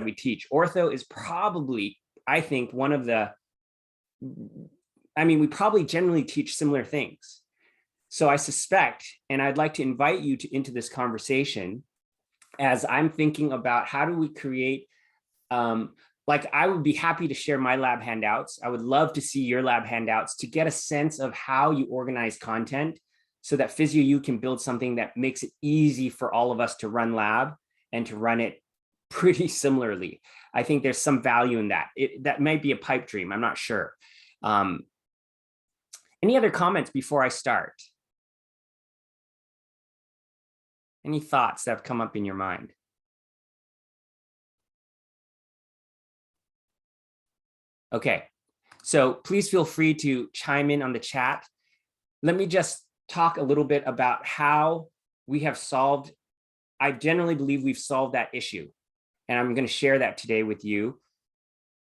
we teach. Ortho is probably, I think, one of the, we probably generally teach similar things. So I suspect, and I'd like to invite you into this conversation as I'm thinking about how do we create, I would be happy to share my lab handouts. I would love to see your lab handouts to get a sense of how you organize content so that PhysioU can build something that makes it easy for all of us to run lab and to run it pretty similarly. I think there's some value in that. That might be a pipe dream, I'm not sure. Any other comments before I start? Any thoughts that have come up in your mind? Okay, so please feel free to chime in on the chat. Let me just talk a little bit about how we have solved, I generally believe we've solved that issue, and I'm going to share that today with you.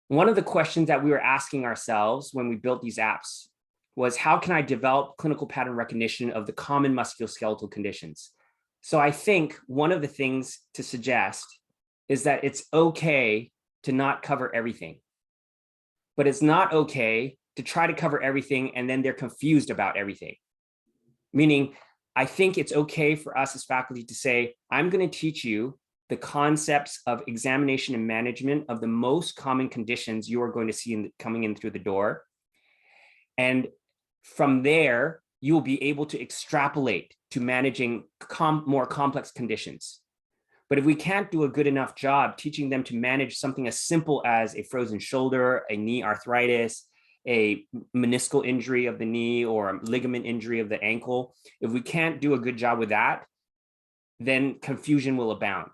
One of the questions that we were asking ourselves when we built these apps was, how can I develop clinical pattern recognition of the common musculoskeletal conditions? So I think one of the things to suggest is that it's okay to not cover everything, but it's not okay to try to cover everything and then they're confused about everything. Meaning, I think it's okay for us as faculty to say, I'm going to teach you the concepts of examination and management of the most common conditions you are going to see coming in through the door. And from there, you will be able to extrapolate to managing more complex conditions. But if we can't do a good enough job teaching them to manage something as simple as a frozen shoulder, a knee arthritis, a meniscal injury of the knee, or a ligament injury of the ankle, if we can't do a good job with that, then confusion will abound.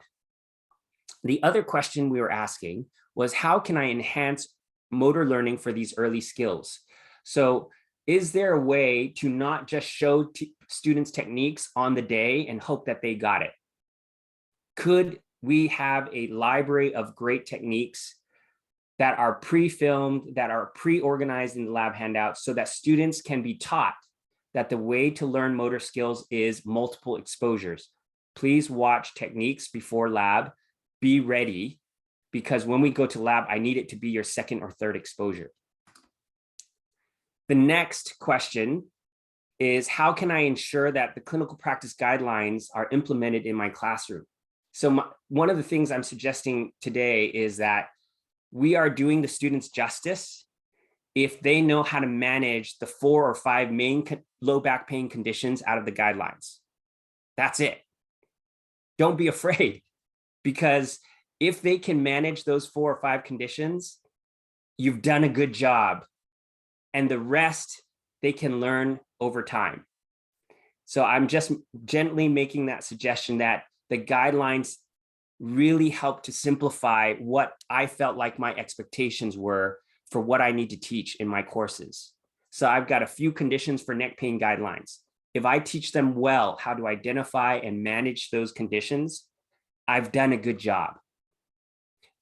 The other question we were asking was, how can I enhance motor learning for these early skills? So is there a way to not just show students techniques on the day and hope that they got it? Could we have a library of great techniques that are pre-filmed, that are pre-organized in the lab handouts so that students can be taught that the way to learn motor skills is multiple exposures? Please watch techniques before lab, be ready, because when we go to lab, I need it to be your second or third exposure. The next question is, how can I ensure that the clinical practice guidelines are implemented in my classroom? So one of the things I'm suggesting today is that we are doing the students justice if they know how to manage the 4 or 5 main low back pain conditions out of the guidelines. That's it. Don't be afraid, because if they can manage those 4 or 5 conditions, you've done a good job. And the rest, they can learn over time. So I'm just gently making that suggestion that the guidelines really help to simplify what I felt like my expectations were for what I need to teach in my courses. So I've got a few conditions for neck pain guidelines. If I teach them well how to identify and manage those conditions, I've done a good job.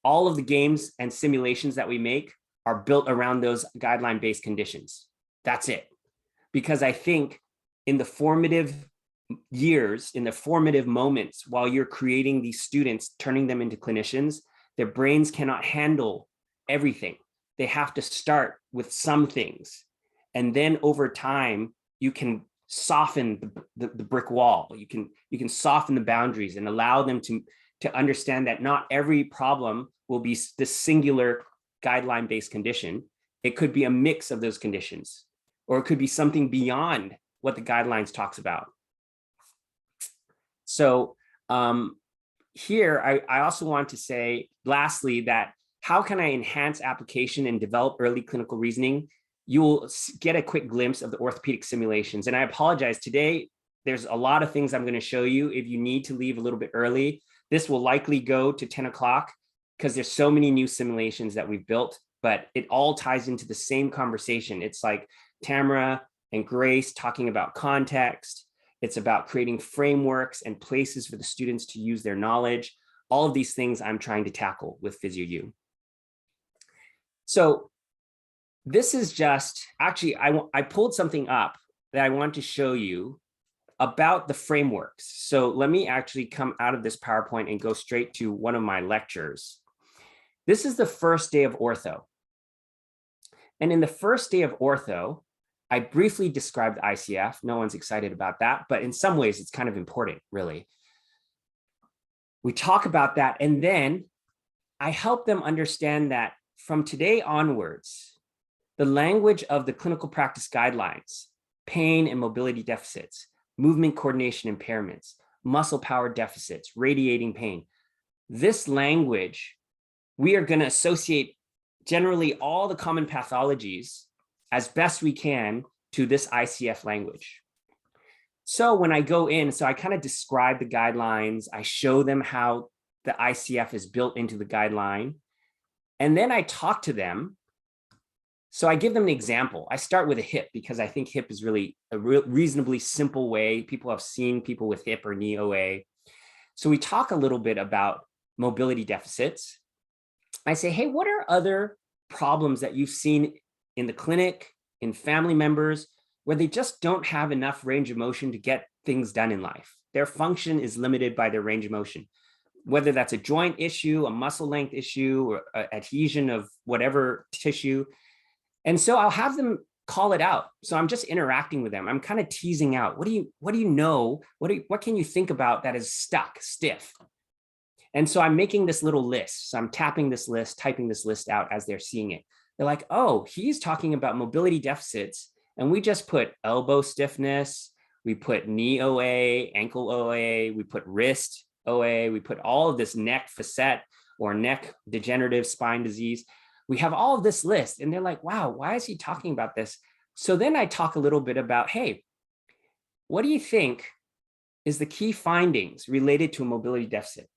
All of the games and simulations that we make are built around those guideline-based conditions. That's it. Because I think in the formative years, in the formative moments, while you're creating these students, turning them into clinicians, their brains cannot handle everything. They have to start with some things. And then over time, you can soften the brick wall. You can soften the boundaries and allow them to understand that not every problem will be this singular guideline-based condition. It could be a mix of those conditions, or it could be something beyond what the guidelines talks about. So here, I also want to say, lastly, that how can I enhance application and develop early clinical reasoning? You will get a quick glimpse of the orthopedic simulations. And I apologize, today, there's a lot of things I'm going to show you. If you need to leave a little bit early, this will likely go to 10 o'clock because there's so many new simulations that we've built, but it all ties into the same conversation. It's like Tamara and Grace talking about context. It's about creating frameworks and places for the students to use their knowledge. All of these things I'm trying to tackle with PhysioU. So this is just, actually, I pulled something up that I want to show you about the frameworks. So let me actually come out of this PowerPoint and go straight to one of my lectures. This is the first day of ortho. And in the first day of ortho, I briefly described ICF. No one's excited about that, but in some ways it's kind of important, really. We talk about that, and then I help them understand that from today onwards, the language of the clinical practice guidelines, pain and mobility deficits, movement coordination impairments, muscle power deficits, radiating pain, this language, we are going to associate generally all the common pathologies as best we can to this ICF language. So when I go in, so I kind of describe the guidelines, I show them how the ICF is built into the guideline, and then I talk to them. So I give them an example. I start with a hip because I think hip is really a reasonably simple way. People have seen people with hip or knee OA. So we talk a little bit about mobility deficits. I say, hey, what are other problems that you've seen in the clinic, in family members, where they just don't have enough range of motion to get things done in life? Their function is limited by their range of motion, whether that's a joint issue, a muscle length issue, or adhesion of whatever tissue. And so I'll have them call it out. So I'm just interacting with them. I'm kind of teasing out, what do you know? What can you think about that is stuck, stiff? And so I'm making this little list. So I'm tapping this list, typing this list out as they're seeing it. They're like, oh, he's talking about mobility deficits. And we just put elbow stiffness, we put knee OA, ankle OA, we put wrist OA, we put all of this neck facet or neck degenerative spine disease. We have all of this list, and they're like, wow, why is he talking about this? So then I talk a little bit about, hey, what do you think is the key findings related to a mobility deficit?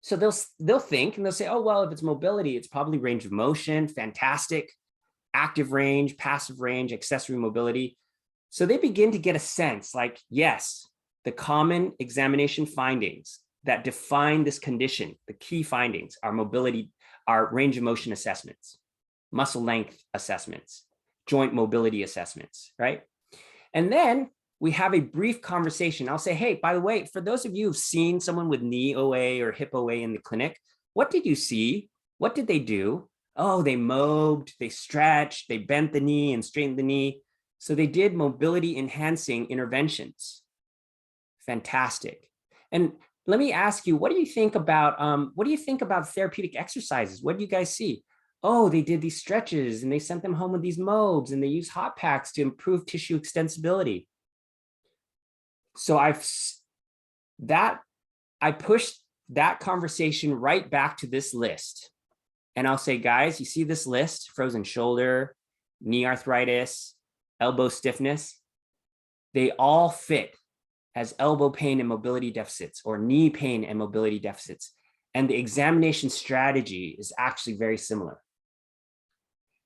So they'll think and they'll say, oh, well, if it's mobility, it's probably range of motion, fantastic, active range, passive range, accessory mobility. So they begin to get a sense like, yes, the common examination findings that define this condition, the key findings are mobility, are range of motion assessments, muscle length assessments, joint mobility assessments, right? And then we have a brief conversation. I'll say, hey, by the way, for those of you who've seen someone with knee OA or hip OA in the clinic, what did you see? What did they do? Oh, they mobed, they stretched, they bent the knee and straightened the knee. So they did mobility enhancing interventions. Fantastic. And let me ask you, what do you think about therapeutic exercises? What do you guys see? Oh, they did these stretches and they sent them home with these mobes and they use hot packs to improve tissue extensibility. So I pushed that conversation right back to this list. And I'll say, guys, you see this list, frozen shoulder, knee arthritis, elbow stiffness, they all fit as elbow pain and mobility deficits or knee pain and mobility deficits. And the examination strategy is actually very similar.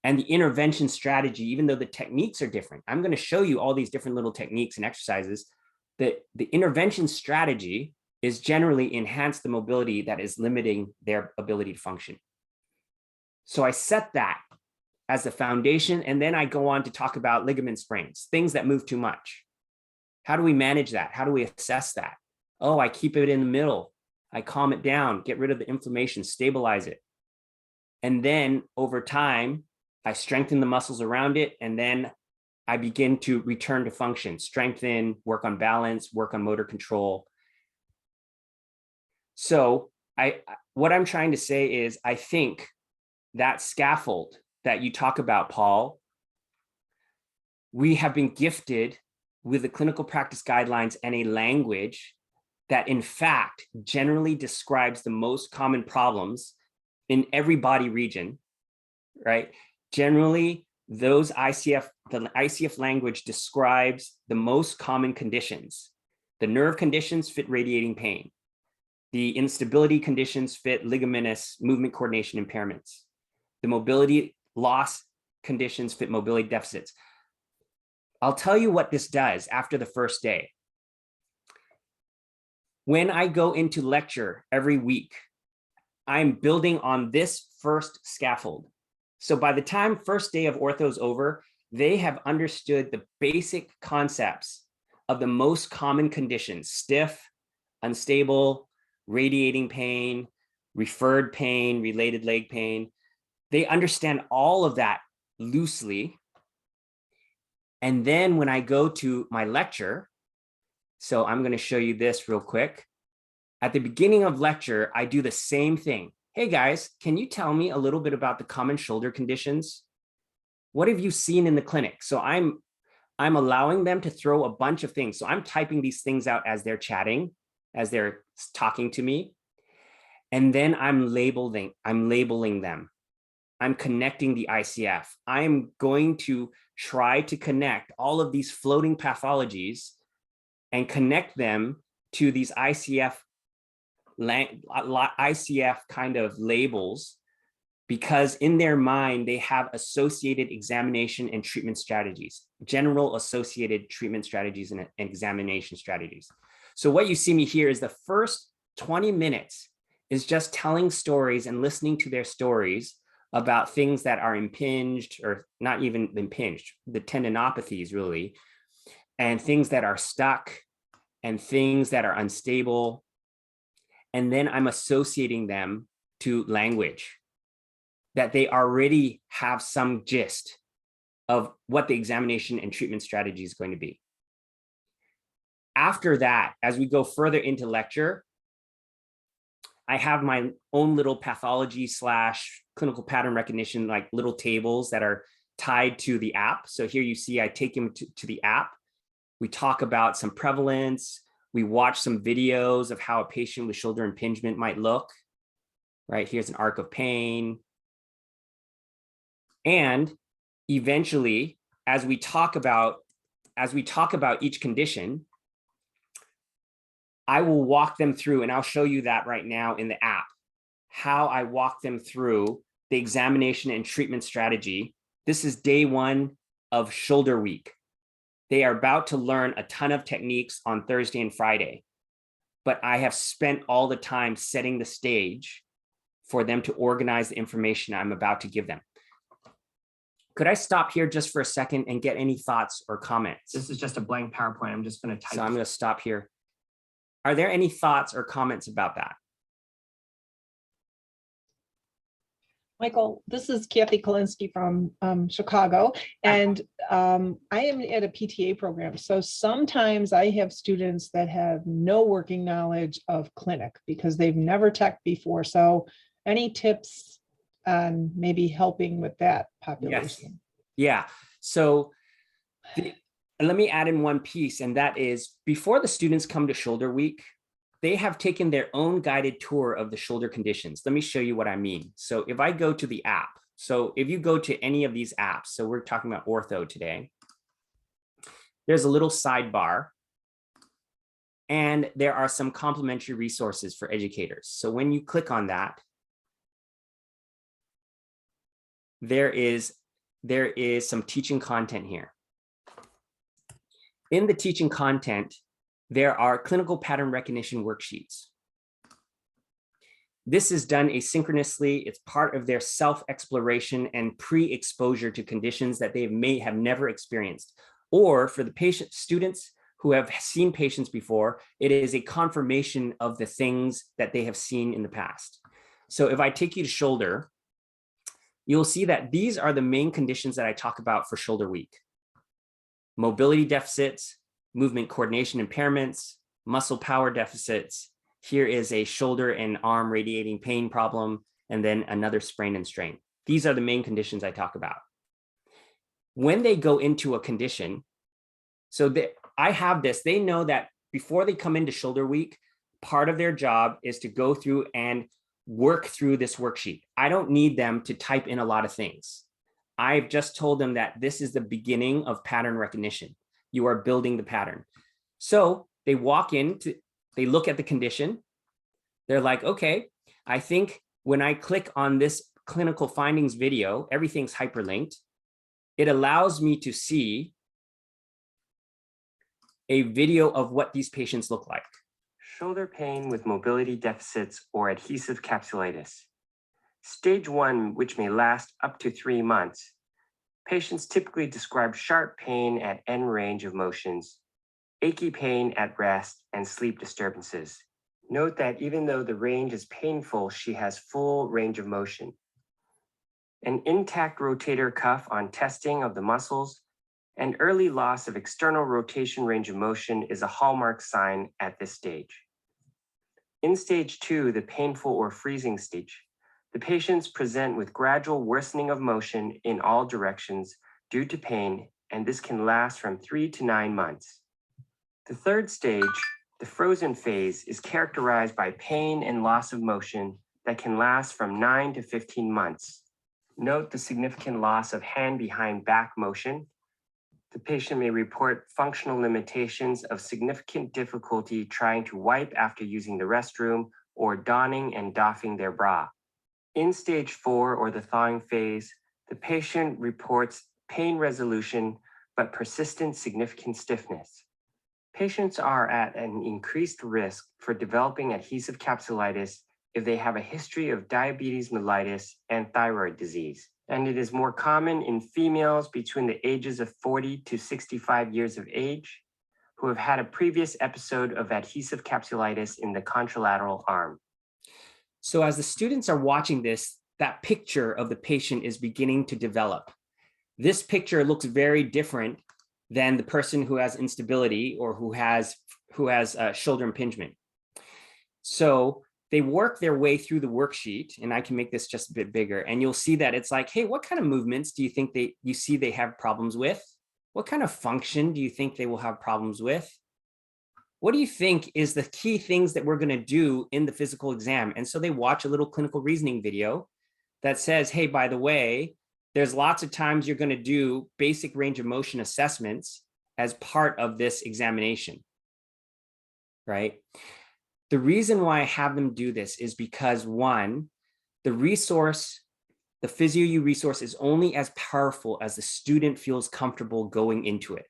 And the intervention strategy, even though the techniques are different, I'm going to show you all these different little techniques and exercises. The intervention strategy is generally enhance the mobility that is limiting their ability to function. So I set that as the foundation, and then I go on to talk about ligament sprains, things that move too much. How do we manage that? How do we assess that? Oh, I keep it in the middle. I calm it down, get rid of the inflammation, stabilize it. And then over time, I strengthen the muscles around it, and then I begin to return to function, strengthen, work on balance, work on motor control. So what I'm trying to say is, I think that scaffold that you talk about, Paul, we have been gifted with the clinical practice guidelines and a language that in fact generally describes the most common problems in every body region, right? Generally, the ICF language describes the most common conditions. The nerve conditions fit radiating pain. The instability conditions fit ligamentous movement coordination impairments. The mobility loss conditions fit mobility deficits. I'll tell you what this does after the first day. When I go into lecture every week, I'm building on this first scaffold. So by the time first day of ortho is over, they have understood the basic concepts of the most common conditions: stiff, unstable, radiating pain, referred pain, related leg pain. They understand all of that loosely. And then when I go to my lecture, so I'm going to show you this real quick. At the beginning of lecture, I do the same thing. Hey guys, can you tell me a little bit about the common shoulder conditions? What have you seen in the clinic? So I'm allowing them to throw a bunch of things. So I'm typing these things out as they're chatting, as they're talking to me. And then I'm labeling them. I'm connecting the ICF. I'm going to try to connect all of these floating pathologies and connect them to these ICF kind of labels, because in their mind, they have associated examination and treatment strategies, general associated treatment strategies and examination strategies. So what you see me here is the first 20 minutes is just telling stories and listening to their stories about things that are impinged, or not even impinged, the tendinopathies really, and things that are stuck and things that are unstable. And then I'm associating them to language that they already have some gist of what the examination and treatment strategy is going to be. After that, as we go further into lecture, I have my own little pathology / clinical pattern recognition, like little tables that are tied to the app. So here you see I take them to the app. We talk about some prevalence. We watch some videos of how a patient with shoulder impingement might look. Right, here's an arc of pain. And eventually, as we talk about each condition, I will walk them through, and I'll show you that right now in the app, how I walk them through the examination and treatment strategy. This is day 1 of shoulder week. They are about to learn a ton of techniques on Thursday and Friday, but I have spent all the time setting the stage for them to organize the information I'm about to give them. Could I stop here just for a second and get any thoughts or comments? This is just a blank PowerPoint. I'm just going to type. So I'm going to stop here. Are there any thoughts or comments about that? Michael, this is Kathy Kolinsky from Chicago, and I am at a PTA program. So sometimes I have students that have no working knowledge of clinic because they've never teched before. So any tips on maybe helping with that population? Yes. Yeah. So let me add in one piece, and that is before the students come to shoulder week, they have taken their own guided tour of the shoulder conditions. Let me show you what I mean. So if I go to the app, so if you go to any of these apps, so we're talking about ortho today, there's a little sidebar, and there are some complimentary resources for educators. So when you click on that, there is some teaching content here. In the teaching content, there are clinical pattern recognition worksheets. This is done asynchronously. It's part of their self-exploration and pre-exposure to conditions that they may have never experienced. Or for the students who have seen patients before, it is a confirmation of the things that they have seen in the past. So if I take you to shoulder, you'll see that these are the main conditions that I talk about for shoulder week: mobility deficits, movement coordination impairments, muscle power deficits. Here is a shoulder and arm radiating pain problem, and then another sprain and strain. These are the main conditions I talk about. When they go into a condition, so I have this, they know that before they come into shoulder week, part of their job is to go through and work through this worksheet. I don't need them to type in a lot of things. I've just told them that this is the beginning of pattern recognition. You are building the pattern. So they walk in, they look at the condition. They're like, okay, I think when I click on this clinical findings video, everything's hyperlinked. It allows me to see a video of what these patients look like. Shoulder pain with mobility deficits or adhesive capsulitis. Stage 1, which may last up to 3 months. Patients typically describe sharp pain at end range of motions, achy pain at rest, and sleep disturbances. Note that even though the range is painful, she has full range of motion. An intact rotator cuff on testing of the muscles and early loss of external rotation range of motion is a hallmark sign at this stage. In stage 2, the painful or freezing stage, the patients present with gradual worsening of motion in all directions due to pain, and this can last from 3 to 9 months. The third stage, the frozen phase, is characterized by pain and loss of motion that can last from 9 to 15 months. Note the significant loss of hand behind back motion. The patient may report functional limitations of significant difficulty trying to wipe after using the restroom or donning and doffing their bra. In stage 4, or the thawing phase, the patient reports pain resolution but persistent significant stiffness. Patients are at an increased risk for developing adhesive capsulitis if they have a history of diabetes mellitus and thyroid disease. And it is more common in females between the ages of 40 to 65 years of age who have had a previous episode of adhesive capsulitis in the contralateral arm. So as the students are watching this, that picture of the patient is beginning to develop. This picture looks very different than the person who has instability or who has shoulder impingement. So they work their way through the worksheet, and I can make this just a bit bigger, and you'll see that it's like, hey, what kind of movements do you think you see they have problems with? What kind of function do you think they will have problems with? What do you think is the key things that we're going to do in the physical exam? And so they watch a little clinical reasoning video that says, hey, by the way, there's lots of times you're going to do basic range of motion assessments as part of this examination, right? The reason why I have them do this is because, one, the resource, the PhysioU resource, is only as powerful as the student feels comfortable going into it.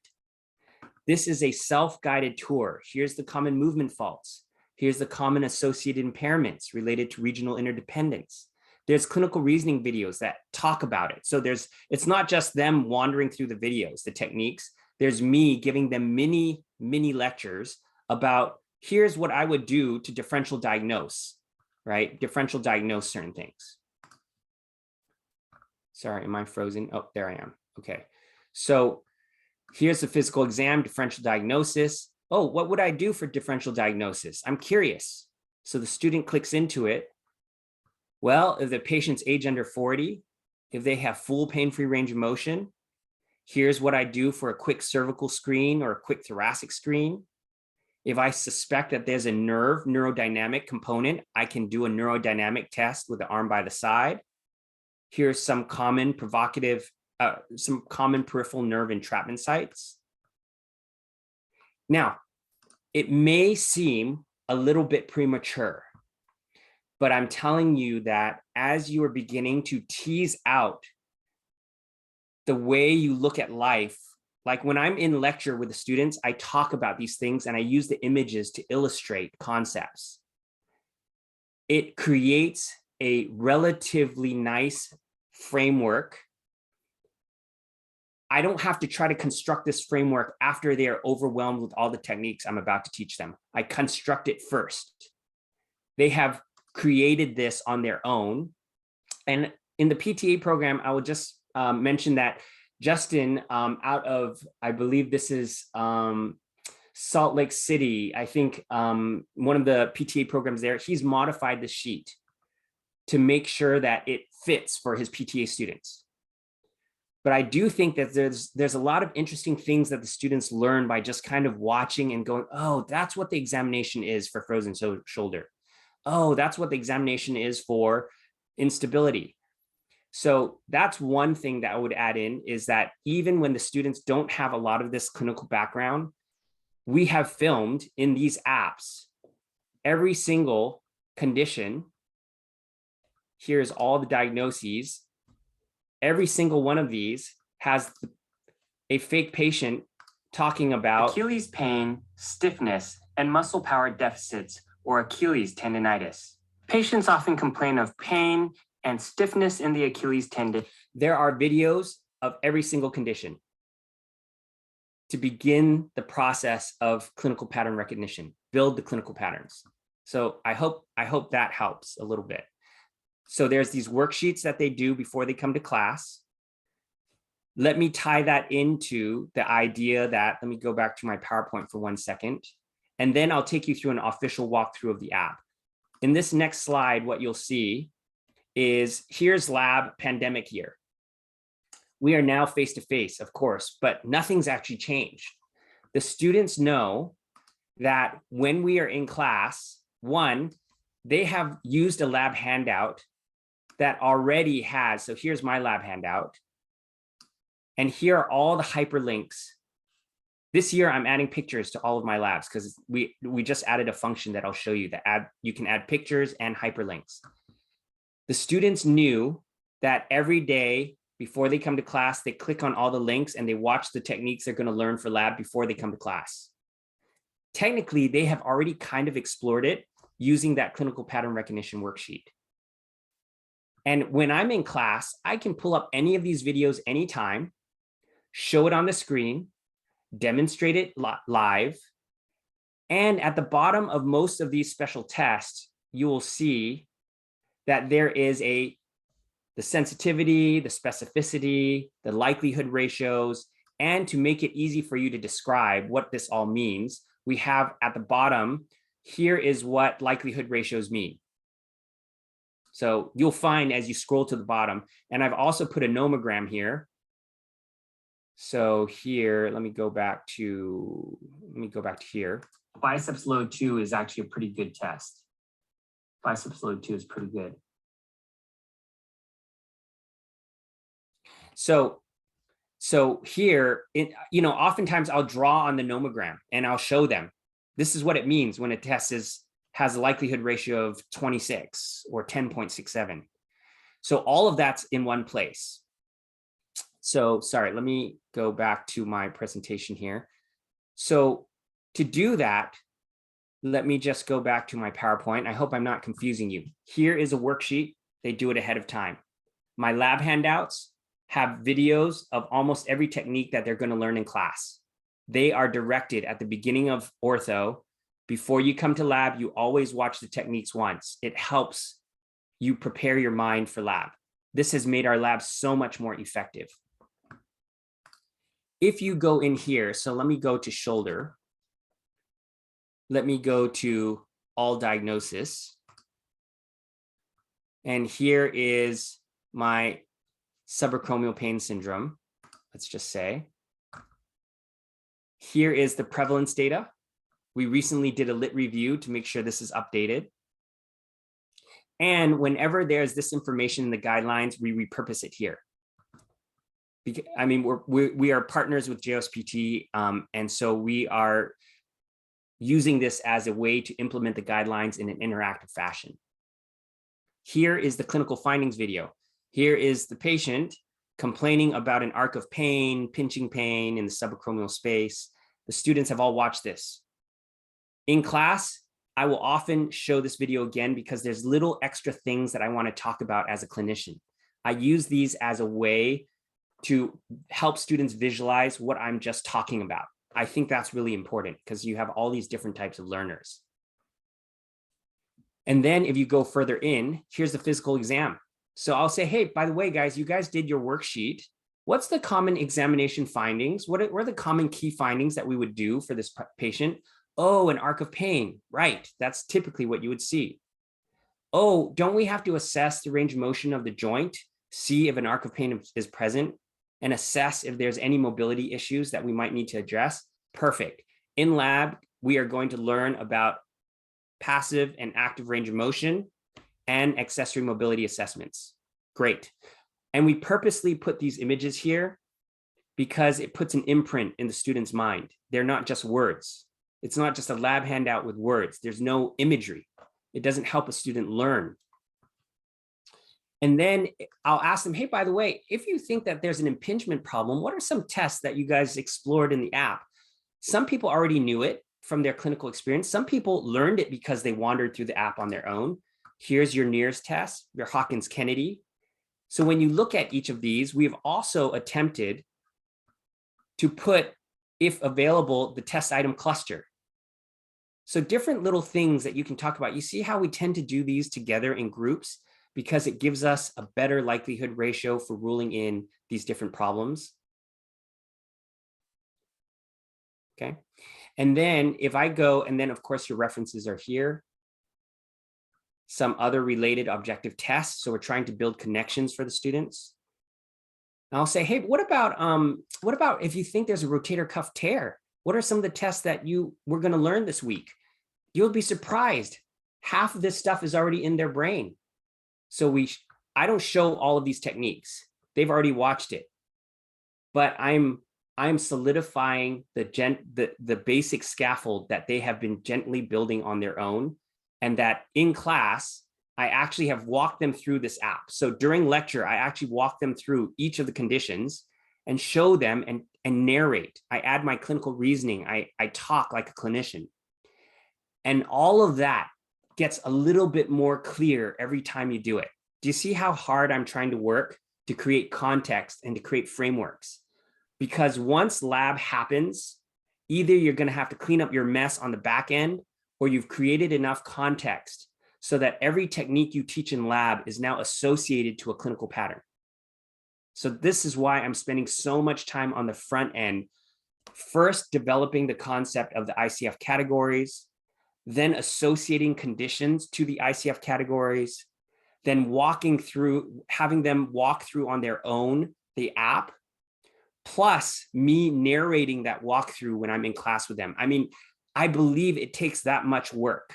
This is a self-guided tour. Here's the common movement faults. Here's the common associated impairments related to regional interdependence. There's clinical reasoning videos that talk about it. So it's not just them wandering through the videos, the techniques. There's me giving them mini lectures about here's what I would do to differential diagnose, right? Differential diagnose certain things. Sorry, am I frozen? Oh, there I am. Okay. So here's the physical exam, differential diagnosis. Oh, what would I do for differential diagnosis? I'm curious. So the student clicks into it. Well, if the patient's age under 40, if they have full pain-free range of motion, here's what I do for a quick cervical screen or a quick thoracic screen. If I suspect that there's a neurodynamic component, I can do a neurodynamic test with the arm by the side. Here's some common some common peripheral nerve entrapment sites. Now, it may seem a little bit premature, but I'm telling you that as you are beginning to tease out the way you look at life, like when I'm in lecture with the students, I talk about these things and I use the images to illustrate concepts. It creates a relatively nice framework. I don't have to try to construct this framework after they are overwhelmed with all the techniques I'm about to teach them. I construct it first. They have created this on their own. And in the PTA program, I will just mention that Justin, out of, I believe this is Salt Lake City, I think one of the PTA programs there, he's modified the sheet to make sure that it fits for his PTA students. But I do think that there's a lot of interesting things that the students learn by just kind of watching and going, oh, that's what the examination is for frozen shoulder. Oh, that's what the examination is for instability. So that's one thing that I would add in, is that even when the students don't have a lot of this clinical background, we have filmed in these apps every single condition. Here's all the diagnoses. Every single one of these has a fake patient talking about Achilles pain, stiffness, and muscle power deficits, or Achilles tendonitis. Patients often complain of pain and stiffness in the Achilles tendon. There are videos of every single condition to begin the process of clinical pattern recognition, build the clinical patterns. So I hope that helps a little bit. So there's these worksheets that they do before they come to class. Let me tie that into the idea that, let me go back to my PowerPoint for 1 second, and then I'll take you through an official walkthrough of the app. In this next slide, what you'll see is here's lab pandemic year. We are now face-to-face, of course, but nothing's actually changed. The students know that when we are in class, one, they have used a lab handout that already has, so here's my lab handout. And here are all the hyperlinks. This year, I'm adding pictures to all of my labs because we just added a function that I'll show you that you can add pictures and hyperlinks. The students knew that every day before they come to class, they click on all the links and they watch the techniques they're going to learn for lab before they come to class. Technically, they have already kind of explored it using that clinical pattern recognition worksheet. And when I'm in class, I can pull up any of these videos anytime, show it on the screen, demonstrate it live. And at the bottom of most of these special tests, you will see that there is the sensitivity, the specificity, the likelihood ratios, and to make it easy for you to describe what this all means, we have at the bottom, here is what likelihood ratios mean. So you'll find as you scroll to the bottom, and I've also put a nomogram here. So here, let me go back to here. Biceps load 2 is actually a pretty good test. Biceps load 2 is pretty good. So here, oftentimes I'll draw on the nomogram and I'll show them, this is what it means when a test has a likelihood ratio of 26 or 10.67. So all of that's in one place. So sorry, let me go back to my presentation here. So to do that, let me just go back to my PowerPoint. I hope I'm not confusing you. Here is a worksheet. They do it ahead of time. My lab handouts have videos of almost every technique that they're going to learn in class. They are directed at the beginning of ortho. Before you come to lab, you always watch the techniques once. It helps you prepare your mind for lab. This has made our lab so much more effective. If you go in here, so let me go to shoulder. Let me go to all diagnosis. And here is my subacromial pain syndrome, let's just say. Here is the prevalence data. We recently did a lit review to make sure this is updated. And whenever there's this information in the guidelines, we repurpose it here. I mean, we are partners with JSPT, and so we are using this as a way to implement the guidelines in an interactive fashion. Here is the clinical findings video. Here is the patient complaining about an arc of pain, pinching pain in the subacromial space. The students have all watched this. In class, I will often show this video again because there's little extra things that I want to talk about as a clinician. I use these as a way to help students visualize what I'm just talking about. I think that's really important because you have all these different types of learners. And then if you go further in, here's the physical exam. So I'll say, hey, by the way, guys, you guys did your worksheet. What's the common examination findings? What are the common key findings that we would do for this patient? Oh, an arc of pain, right? That's typically what you would see. Oh, don't we have to assess the range of motion of the joint, see if an arc of pain is present, and assess if there's any mobility issues that we might need to address? Perfect. In lab, we are going to learn about passive and active range of motion and accessory mobility assessments. Great. And we purposely put these images here because it puts an imprint in the student's mind. They're not just words. It's not just a lab handout with words. There's no imagery. It doesn't help a student learn. And then I'll ask them, hey, by the way, if you think that there's an impingement problem, what are some tests that you guys explored in the app? Some people already knew it from their clinical experience. Some people learned it because they wandered through the app on their own. Here's your NIRS test, your Hawkins-Kennedy. So when you look at each of these, we've also attempted to put, if available, the test item cluster. So different little things that you can talk about. You see how we tend to do these together in groups because it gives us a better likelihood ratio for ruling in these different problems. Okay. And then if I go, and then of course your references are here, some other related objective tests. So we're trying to build connections for the students. And I'll say, hey, what about if you think there's a rotator cuff tear? What are some of the tests that we're going to learn this week? You'll be surprised. Half of this stuff is already in their brain. So I don't show all of these techniques. They've already watched it. But I'm solidifying the basic scaffold that they have been gently building on their own, and that in class, I actually have walked them through this app. So during lecture, I actually walk them through each of the conditions and show them and narrate. I add my clinical reasoning. I talk like a clinician. And all of that gets a little bit more clear every time you do it. Do you see how hard I'm trying to work to create context and to create frameworks? Because once lab happens, either you're going to have to clean up your mess on the back end, or you've created enough context so that every technique you teach in lab is now associated to a clinical pattern. So this is why I'm spending so much time on the front end, first developing the concept of the ICF categories, then associating conditions to the ICF categories, then having them walk through on their own the app, plus me narrating that walkthrough when I'm in class with them. I mean, I believe it takes that much work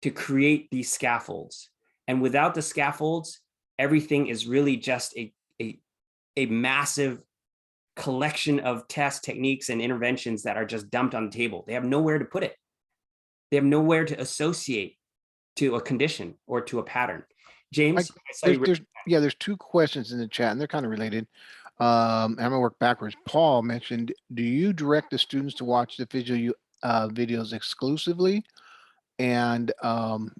to create these scaffolds. And without the scaffolds, everything is really just a massive collection of test techniques and interventions that are just dumped on the table. They have nowhere to put it. They have nowhere to associate to a condition or to a pattern. James, I saw you. There's two questions in the chat, and they're kind of related. I'm gonna work backwards. Paul mentioned, do you direct the students to watch the PhysioU videos exclusively? And and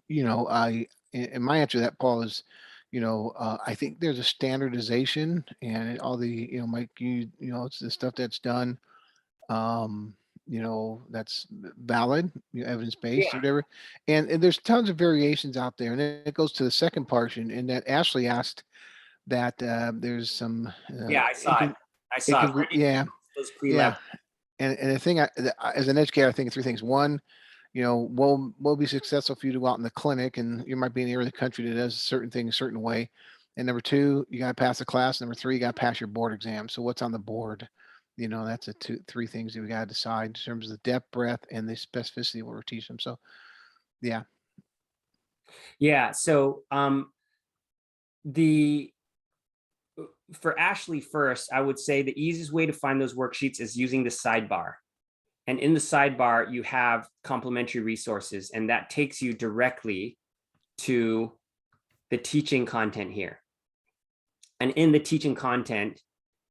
my answer to that, Paul, is, I think there's a standardization, and all the, Mike, it's the stuff that's done, that's valid, evidence-based, or whatever. And there's tons of variations out there. And then it goes to the second portion, and that Ashley asked that there's some. Yeah, I saw it. Yeah. Those pre-lab. And the thing, as an educator, I think three things. One, will be successful for you to go out in the clinic, and you might be in the area of the country that does certain things a certain way. And number two, you got to pass the class. Number three, you got to pass your board exam. So what's on the board? That's three things that we got to decide in terms of the depth, breadth, and the specificity we're teaching them. So, yeah. Yeah. So for Ashley first, I would say the easiest way to find those worksheets is using the sidebar. And in the sidebar, you have complementary resources, and that takes you directly to the teaching content here. And in the teaching content,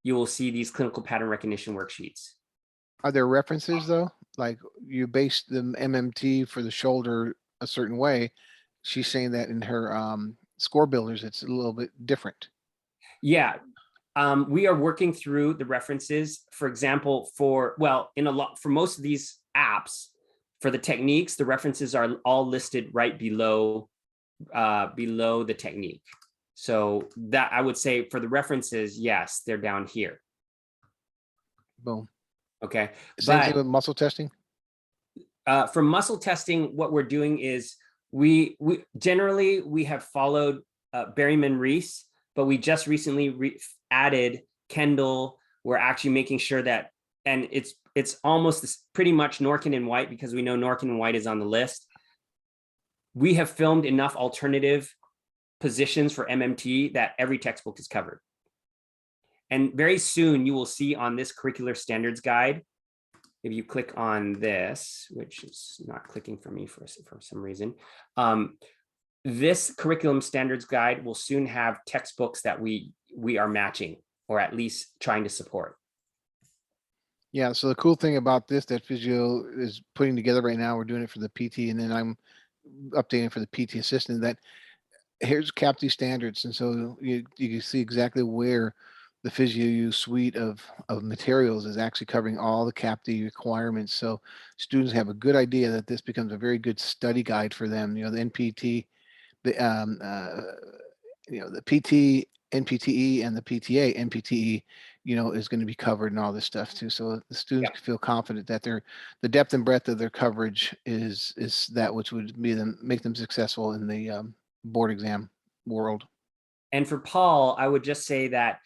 you will see these clinical pattern recognition worksheets. Are there references though? Like you base the MMT for the shoulder a certain way. She's saying that in her score builders, it's a little bit different. Yeah. We are working through the references, for example, for most of these apps, for the techniques, the references are all listed right below the technique. So that I would say for the references, yes, they're down here. Boom. Okay. Same thing with muscle testing. For muscle testing, what we're doing is we generally have followed Berryman-Reese, but we just recently added Kendall. We're actually making sure that, and it's almost pretty much Norkin and White, because we know Norkin and White is on the list. We have filmed enough alternative positions for MMT that every textbook is covered. And very soon you will see on this curricular standards guide, if you click on this, which is not clicking for me for some reason, this curriculum standards guide will soon have textbooks that we are matching, or at least trying to support. Yeah, so the cool thing about this that Physio is putting together right now, we're doing it for the PT, and then I'm updating for the PT assistant, that here's CAPT standards. And so you can see exactly where the PhysioU suite of materials is actually covering all the CAPD requirements. So students have a good idea that this becomes a very good study guide for them. You know, the NPT, the the PT, NPTE, and the PTA, NPTE, is going to be covered and all this stuff too. So the students Yeah. can feel confident that the depth and breadth of their coverage is that which would make them successful in the board exam world. And for Paul, I would just say that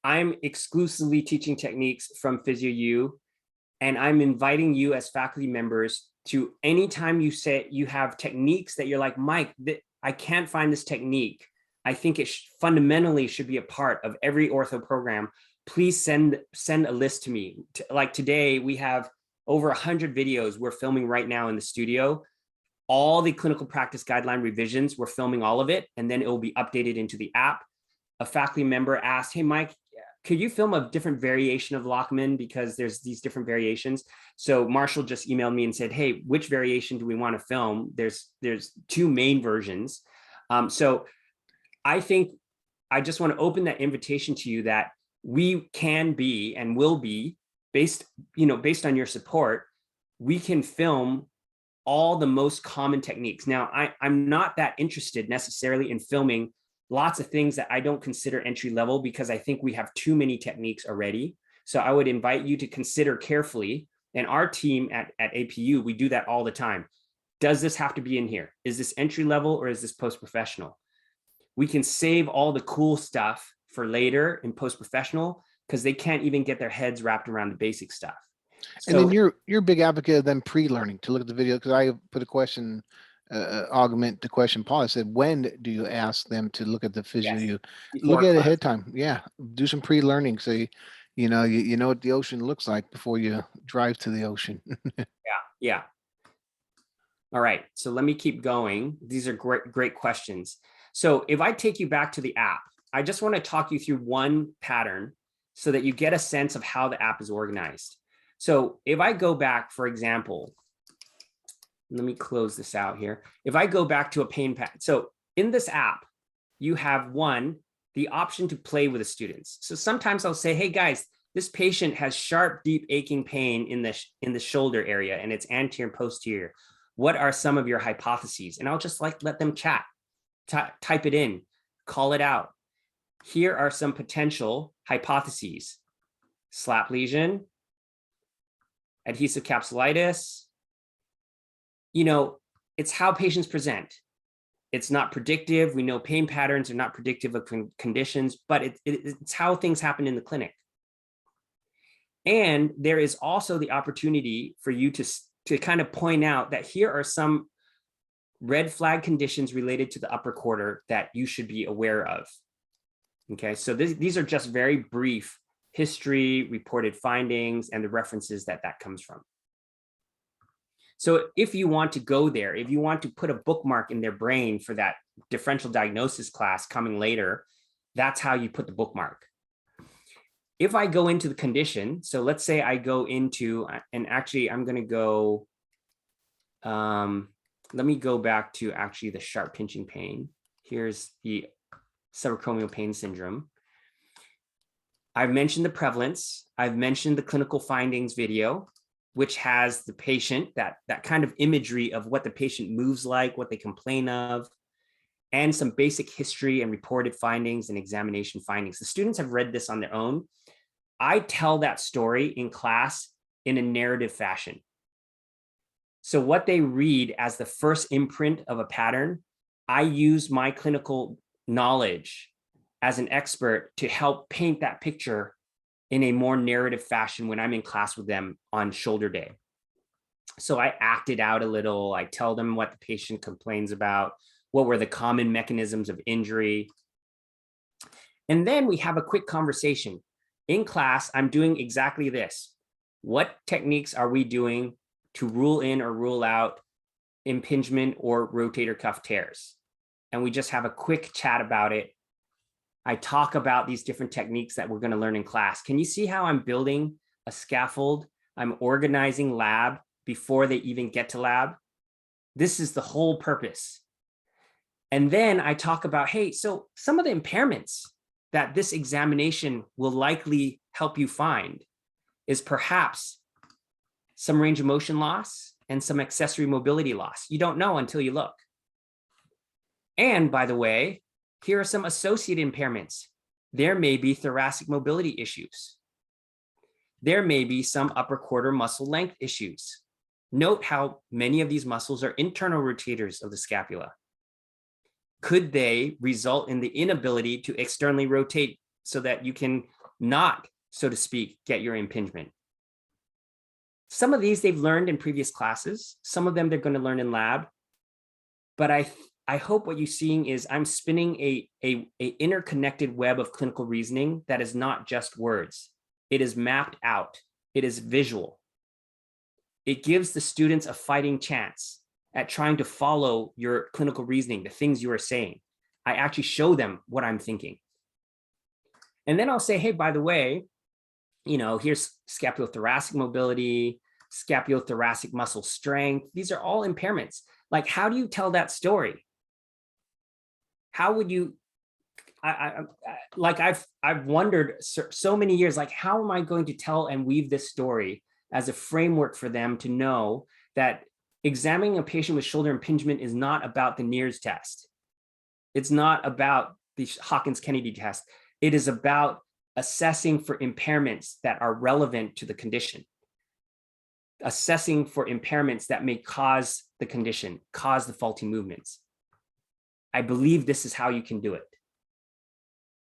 I'm exclusively teaching techniques from PhysioU, and I'm inviting you as faculty members to anytime you say you have techniques that you're like, Mike, I can't find this technique. I think it fundamentally should be a part of every ortho program. Please send a list to me. Like today, we have over 100 videos we're filming right now in the studio. All the clinical practice guideline revisions, we're filming all of it, and then it will be updated into the app. A faculty member asked, hey, Mike, could you film a different variation of Lockman because there's these different variations? So Marshall just emailed me and said, hey, which variation do we want to film? There's two main versions. So I think I just want to open that invitation to you that we can be and will be based on your support, we can film all the most common techniques. Now, I'm not that interested necessarily in filming lots of things that I don't consider entry level because I think we have too many techniques already. So I would invite you to consider carefully. And our team at APU, we do that all the time. Does this have to be in here? Is this entry level or is this post-professional? We can save all the cool stuff for later in post-professional because they can't even get their heads wrapped around the basic stuff. And then you're a big advocate of them pre-learning to look at the video, because I put a question, augment the question. Paul, I said, when do you ask them to look at the PhysioU? Look at it ahead of time. Yeah, do some pre-learning so you know what the ocean looks like before you drive to the ocean. Yeah. All right, so let me keep going. These are great questions. So if I take you back to the app, I just want to talk you through one pattern so that you get a sense of how the app is organized. So if I go back, for example, let me close this out here. If I go back to a pain pattern, so in this app, you have the option to play with the students. So sometimes I'll say, hey guys, this patient has sharp, deep aching pain in the shoulder area and it's anterior and posterior. What are some of your hypotheses? And I'll just let them chat, type it in, call it out. Here are some potential hypotheses: slap lesion, adhesive capsulitis. It's how patients present. It's not predictive. We know pain patterns are not predictive of conditions, but it's how things happen in the clinic. And there is also the opportunity for you to kind of point out that here are some red flag conditions related to the upper quarter that you should be aware of. Okay, so these are just very brief history, reported findings, and the references that comes from. So if you want to go there, if you want to put a bookmark in their brain for that differential diagnosis class coming later, that's how you put the bookmark. If I go into the condition, so let's say I go into, and actually I'm going to go, let me go back to actually the sharp pinching pain. Here's the subacromial pain syndrome. I've mentioned the prevalence. I've mentioned the clinical findings video, which has the patient, that kind of imagery of what the patient moves like, what they complain of, and some basic history and reported findings and examination findings. The students have read this on their own. I tell that story in class in a narrative fashion. So what they read as the first imprint of a pattern, I use my clinical knowledge as an expert to help paint that picture in a more narrative fashion when I'm in class with them on shoulder day. So I act it out a little. I tell them what the patient complains about, what were the common mechanisms of injury. And then we have a quick conversation. In class, I'm doing exactly this. What techniques are we doing to rule in or rule out impingement or rotator cuff tears? And we just have a quick chat about it. I talk about these different techniques that we're going to learn in class. Can you see how I'm building a scaffold? I'm organizing lab before they even get to lab. This is the whole purpose. And then I talk about, hey, so some of the impairments, that this examination will likely help you find is perhaps some range of motion loss and some accessory mobility loss. You don't know until you look. And by the way, here are some associated impairments. There may be thoracic mobility issues. There may be some upper quarter muscle length issues. Note how many of these muscles are internal rotators of the scapula. Could they result in the inability to externally rotate so that you can not, so to speak, get your impingement? Some of these they've learned in previous classes. Some of them they're going to learn in lab. But I hope what you're seeing is I'm spinning a interconnected web of clinical reasoning that is not just words. It is mapped out. It is visual. It gives the students a fighting chance at trying to follow your clinical reasoning, the things you are saying. I actually show them what I'm thinking. And then I'll say, hey, by the way, here's scapulothoracic mobility, scapulothoracic muscle strength. These are all impairments. Like, how do you tell that story? How would you, I've wondered so many years, like, how am I going to tell and weave this story as a framework for them to know that examining a patient with shoulder impingement is not about the NIRS test. It's not about the Hawkins-Kennedy test. It is about assessing for impairments that are relevant to the condition. Assessing for impairments that may cause the condition, cause the faulty movements. I believe this is how you can do it.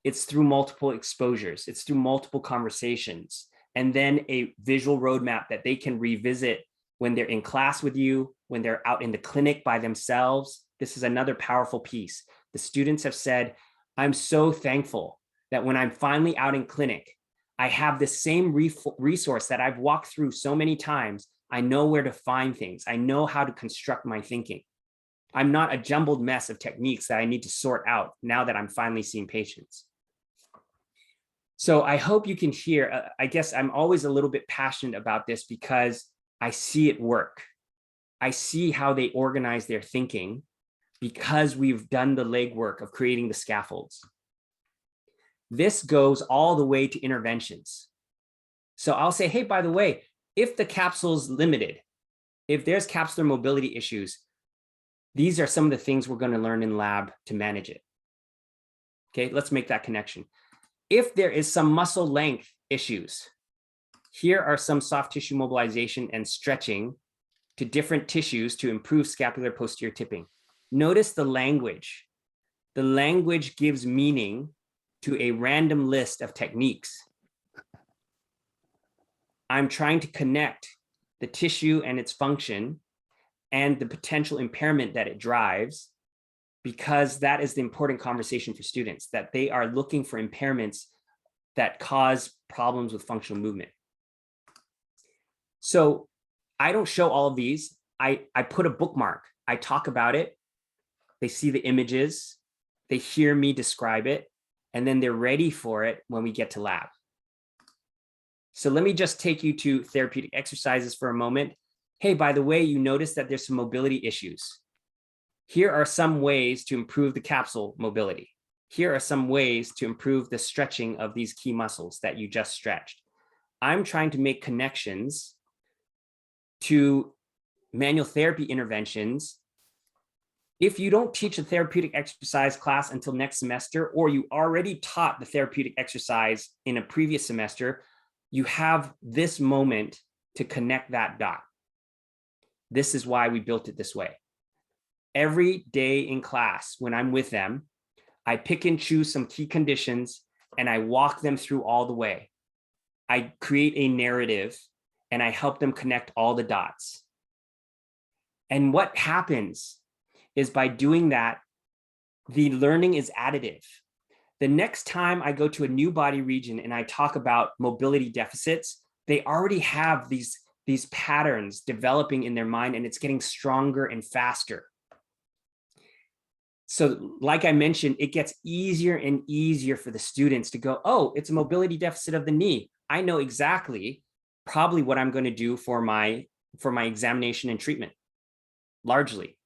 It's through multiple exposures. It's through multiple conversations, and then a visual roadmap that they can revisit when they're in class with you, when they're out in the clinic by themselves. This is another powerful piece. The students have said, I'm so thankful that when I'm finally out in clinic, I have this same resource that I've walked through so many times. I know where to find things. I know how to construct my thinking. I'm not a jumbled mess of techniques that I need to sort out now that I'm finally seeing patients. So I hope you can hear, I guess I'm always a little bit passionate about this because I see it work. I see how they organize their thinking because we've done the legwork of creating the scaffolds. This goes all the way to interventions. So I'll say, hey, by the way, if the capsule's limited, if there's capsular mobility issues, these are some of the things we're going to learn in lab to manage it. Okay, let's make that connection. If there is some muscle length issues, here are some soft tissue mobilization and stretching to different tissues to improve scapular posterior tipping. Notice the language. The language gives meaning to a random list of techniques. I'm trying to connect the tissue and its function and the potential impairment that it drives, because that is the important conversation for students, that they are looking for impairments that cause problems with functional movement. So I don't show all of these. I put a bookmark. I talk about it. They see the images. They hear me describe it. And then they're ready for it when we get to lab. So let me just take you to therapeutic exercises for a moment. Hey, by the way, you notice that there's some mobility issues. Here are some ways to improve the capsule mobility. Here are some ways to improve the stretching of these key muscles that you just stretched. I'm trying to make connections to manual therapy interventions. If you don't teach a therapeutic exercise class until next semester, or you already taught the therapeutic exercise in a previous semester, you have this moment to connect that dot. This is why we built it this way. Every day in class, when I'm with them, I pick and choose some key conditions and I walk them through all the way. I create a narrative and I help them connect all the dots. And what happens is by doing that, the learning is additive. The next time I go to a new body region and I talk about mobility deficits, they already have these patterns developing in their mind, and it's getting stronger and faster. So like I mentioned, it gets easier and easier for the students to go, oh, it's a mobility deficit of the knee. I know exactly probably what I'm going to do for my examination and treatment, largely.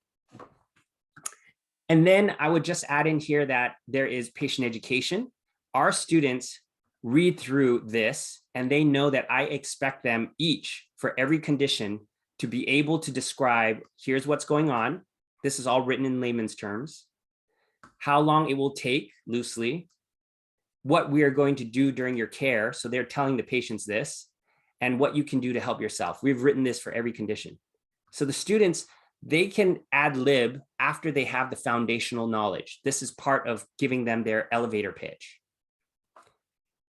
And then I would just add in here that there is patient education. our students read through this and they know that I expect them each for every condition to be able to describe, here's what's going on. This is all written in layman's terms, how long it will take loosely, what we are going to do during your care. So they're telling the patients this, and what you can do to help yourself. We've written this for every condition. So the students, they can ad lib after they have the foundational knowledge. This is part of giving them their elevator pitch.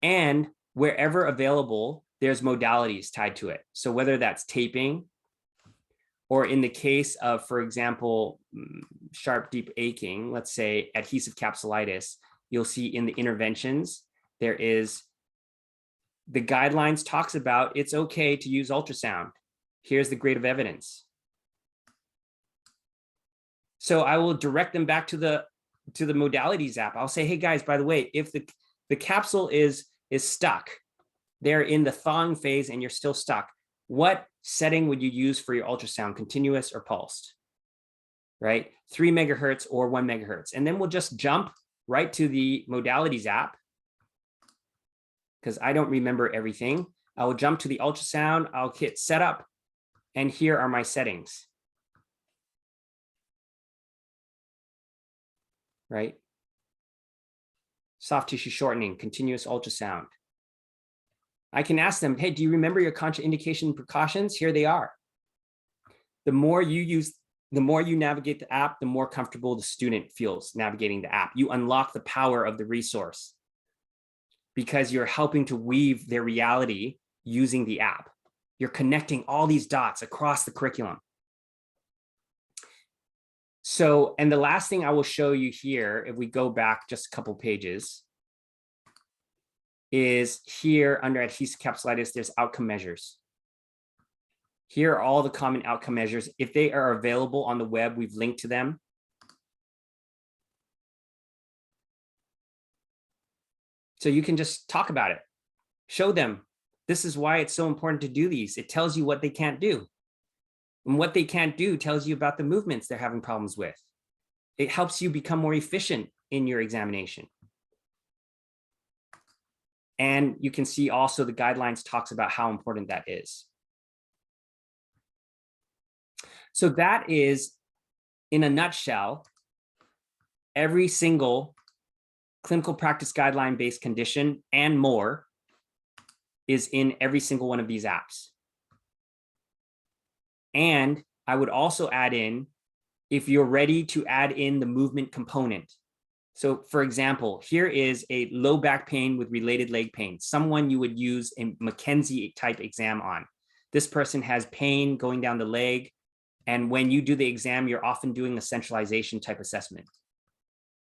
And wherever available, there's modalities tied to it. So whether that's taping, or in the case of, for example, sharp, deep aching, let's say adhesive capsulitis, you'll see in the interventions, there is, the guidelines talks about it's okay to use ultrasound. Here's the grade of evidence. So I will direct them back to the modalities app. I'll say, hey guys, by the way, if the capsule is stuck, they're in the thawing phase and you're still stuck, what setting would you use for your ultrasound, continuous or pulsed, right? 3 megahertz or 1 megahertz. And then we'll just jump right to the modalities app, because I don't remember everything. I will jump to the ultrasound, I'll hit setup, and here are my settings, right? Soft tissue shortening, continuous ultrasound. I can ask them, hey, do you remember your contraindication precautions? Here they are. The more you navigate the app, the more comfortable the student feels navigating the app. You unlock the power of the resource because you're helping to weave their reality using the app. You're connecting all these dots across the curriculum. So, and the last thing I will show you here, if we go back just a couple pages, is here under adhesive capsulitis, there's outcome measures. Here are all the common outcome measures. If they are available on the web, we've linked to them. So you can just talk about it. Show them, this is why it's so important to do these. It tells you what they can't do. And what they can't do tells you about the movements they're having problems with. It helps you become more efficient in your examination. And you can see also the guidelines talks about how important that is. So that is, in a nutshell, every single clinical practice guideline-based condition and more is in every single one of these apps. And I would also add in, if you're ready to add in the movement component. So for example, here is a low back pain with related leg pain, someone you would use a McKenzie type exam on. This person has pain going down the leg. And when you do the exam, you're often doing a centralization type assessment.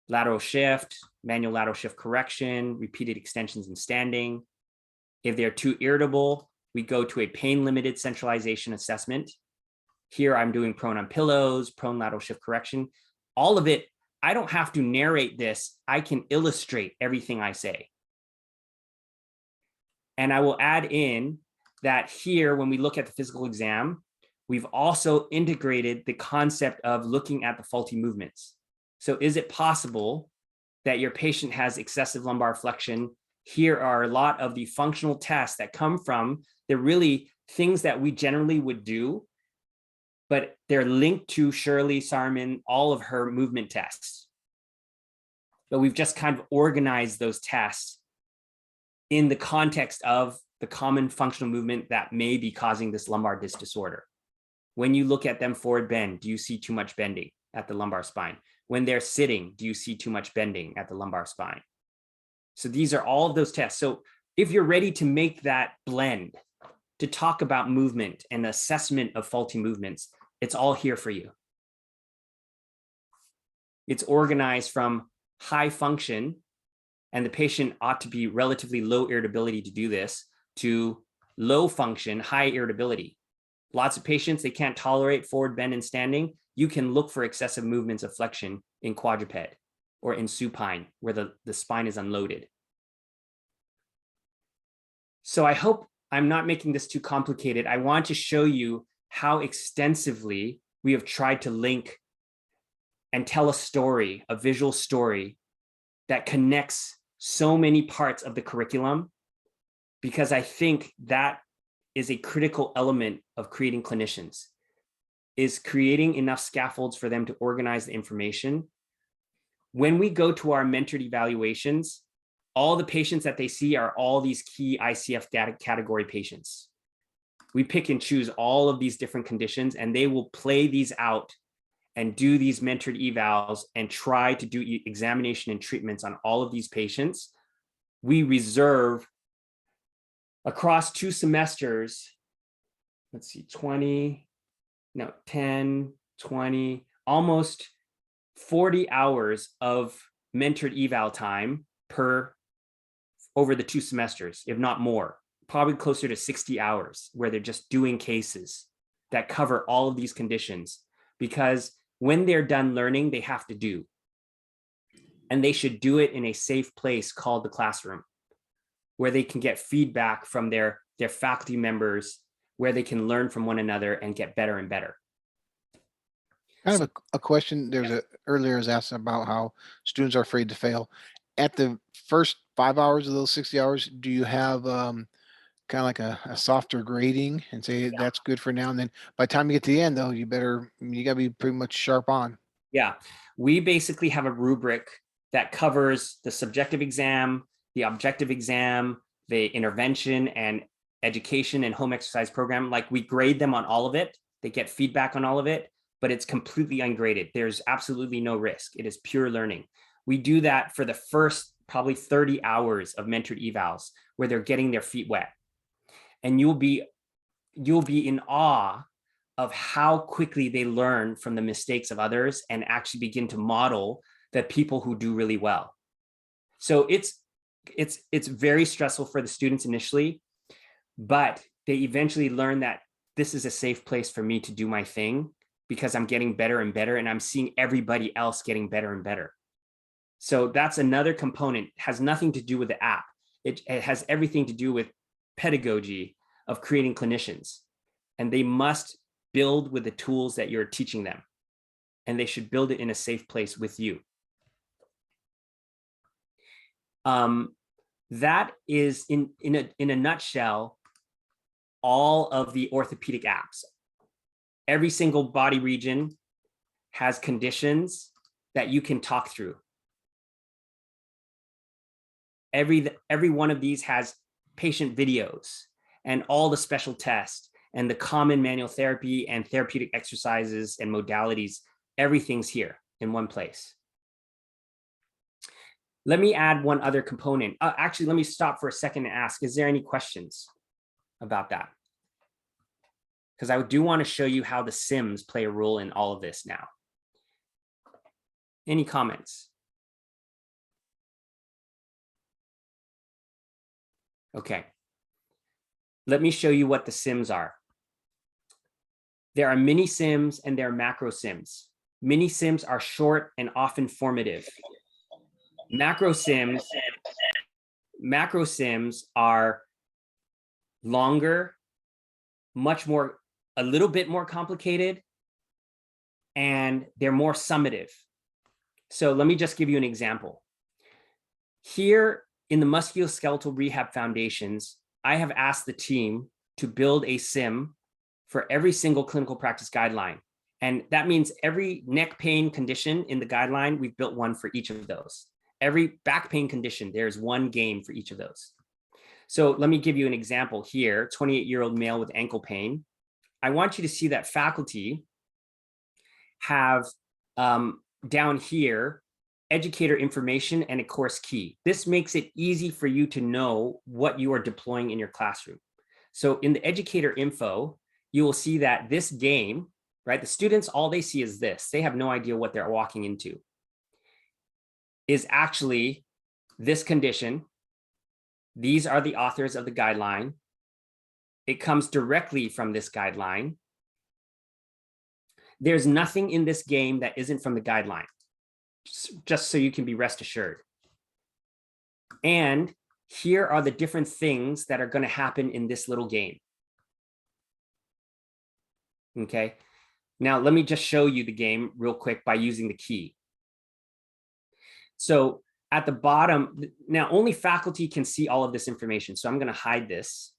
Lateral shift, manual lateral shift correction, repeated extensions and standing. If they're too irritable, we go to a pain limited centralization assessment. Here I'm doing prone on pillows, prone lateral shift correction. All of it, I don't have to narrate this. I can illustrate everything I say. And I will add in that here, when we look at the physical exam, we've also integrated the concept of looking at the faulty movements. So is it possible that your patient has excessive lumbar flexion? Here are a lot of the functional tests that come from, they're really things that we generally would do, but they're linked to Shirley Sarman, all of her movement tests. But we've just kind of organized those tests in the context of the common functional movement that may be causing this lumbar disc disorder. When you look at them forward bend, do you see too much bending at the lumbar spine? When they're sitting, do you see too much bending at the lumbar spine? So these are all of those tests. So if you're ready to make that blend, to talk about movement and assessment of faulty movements, it's all here for you. It's organized from high function, and the patient ought to be relatively low irritability to do this, to low function, high irritability. Lots of patients, they can't tolerate forward bend and standing. You can look for excessive movements of flexion in quadruped or in supine, where the spine is unloaded. So I hope I'm not making this too complicated. I want to show you how extensively we have tried to link and tell a story, a visual story that connects so many parts of the curriculum, because I think that is a critical element of creating clinicians, is creating enough scaffolds for them to organize the information. When we go to our mentored evaluations, all the patients that they see are all these key ICF data category patients. We pick and choose all of these different conditions, and they will play these out and do these mentored evals and try to do examination and treatments on all of these patients. We reserve across 2 semesters, let's see, 10, 20, almost 40 hours of mentored eval time over the 2 semesters, if not more, probably closer to 60 hours, where they're just doing cases that cover all of these conditions, because when they're done learning, they have to do. And they should do it in a safe place called the classroom, where they can get feedback from their faculty members, where they can learn from one another and get better and better. Kind of a question. There's earlier was asked about how students are afraid to fail. At the first 5 hours of those 60 hours, do you have kind of like a softer grading and say that's good for now? And then by the time you get to the end, though, you gotta be pretty much sharp on. Yeah, we basically have a rubric that covers the subjective exam, the objective exam, the intervention and education and home exercise program. Like, we grade them on all of it. They get feedback on all of it, but it's completely ungraded. There's absolutely no risk. It is pure learning. We do that for the first probably 30 hours of mentored evals, where they're getting their feet wet. And you'll be in awe of how quickly they learn from the mistakes of others and actually begin to model the people who do really well. So it's very stressful for the students initially, but they eventually learn that this is a safe place for me to do my thing, because I'm getting better and better, and I'm seeing everybody else getting better and better. So that's another component. It has nothing to do with the app. It has everything to do with pedagogy of creating clinicians, and they must build with the tools that you're teaching them, and they should build it in a safe place with you. That is in a nutshell all of the orthopedic apps. Every single body region has conditions that you can talk through. Every one of these has patient videos and all the special tests and the common manual therapy and therapeutic exercises and modalities. Everything's here in one place. Let me add one other component. Actually, let me stop for a second and ask, is there any questions about that? Because I do want to show you how the sims play a role in all of this now. Any comments? Okay. Let me show you what the sims are. There are mini sims and there are macro sims. Mini sims are short and often formative. Macro sims are longer, a little bit more complicated, and they're more summative. So let me just give you an example. Here in the Musculoskeletal Rehab Foundations, I have asked the team to build a sim for every single clinical practice guideline. And that means every neck pain condition in the guideline, we've built one for each of those. Every back pain condition, there's one game for each of those. So let me give you an example here, 28-year-old male with ankle pain. I want you to see that faculty have down here, educator information and a course key. This makes it easy for you to know what you are deploying in your classroom. So in the educator info, you will see that this game, right? The students, all they see is this. They have no idea what they're walking into. Is actually this condition. These are the authors of the guideline. It comes directly from this guideline. There's nothing in this game that isn't from the guideline, just so you can be rest assured. And here are the different things that are going to happen in this little game. Okay, now let me just show you the game real quick by using the key. So at the bottom, now only faculty can see all of this information. So I'm going to hide this.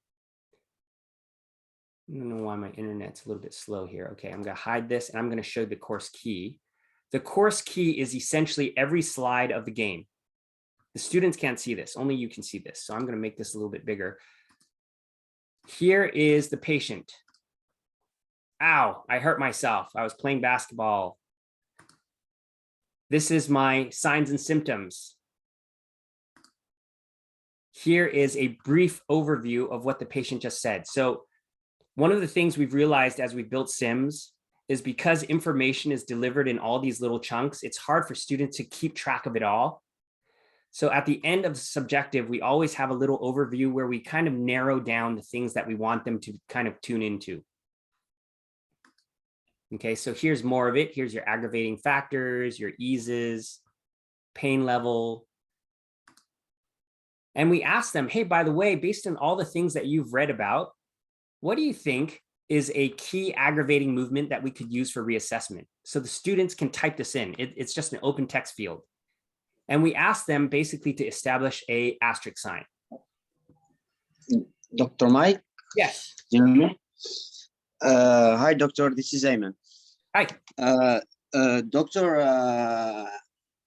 I don't know why my internet's a little bit slow here. Okay, I'm going to hide this and I'm going to show the course key. The course key is essentially every slide of the game. The students can't see this, only you can see this. So I'm going to make this a little bit bigger. Here is the patient. Ow, I hurt myself. I was playing basketball. This is my signs and symptoms. Here is a brief overview of what the patient just said. So one of the things we've realized as we built Sims is because information is delivered in all these little chunks, it's hard for students to keep track of it all. So at the end of the subjective, we always have a little overview where we kind of narrow down the things that we want them to kind of tune into. Okay, so here's more of it. Here's your aggravating factors, your eases, pain level. And we ask them, hey, by the way, based on all the things that you've read about, what do you think is a key aggravating movement that we could use for reassessment? So the students can type this in. It's just an open text field. And we ask them basically to establish a asterisk sign. Dr. Mike? Yes. You know me? Hi, doctor. This is Ayman. Hi. Doctor,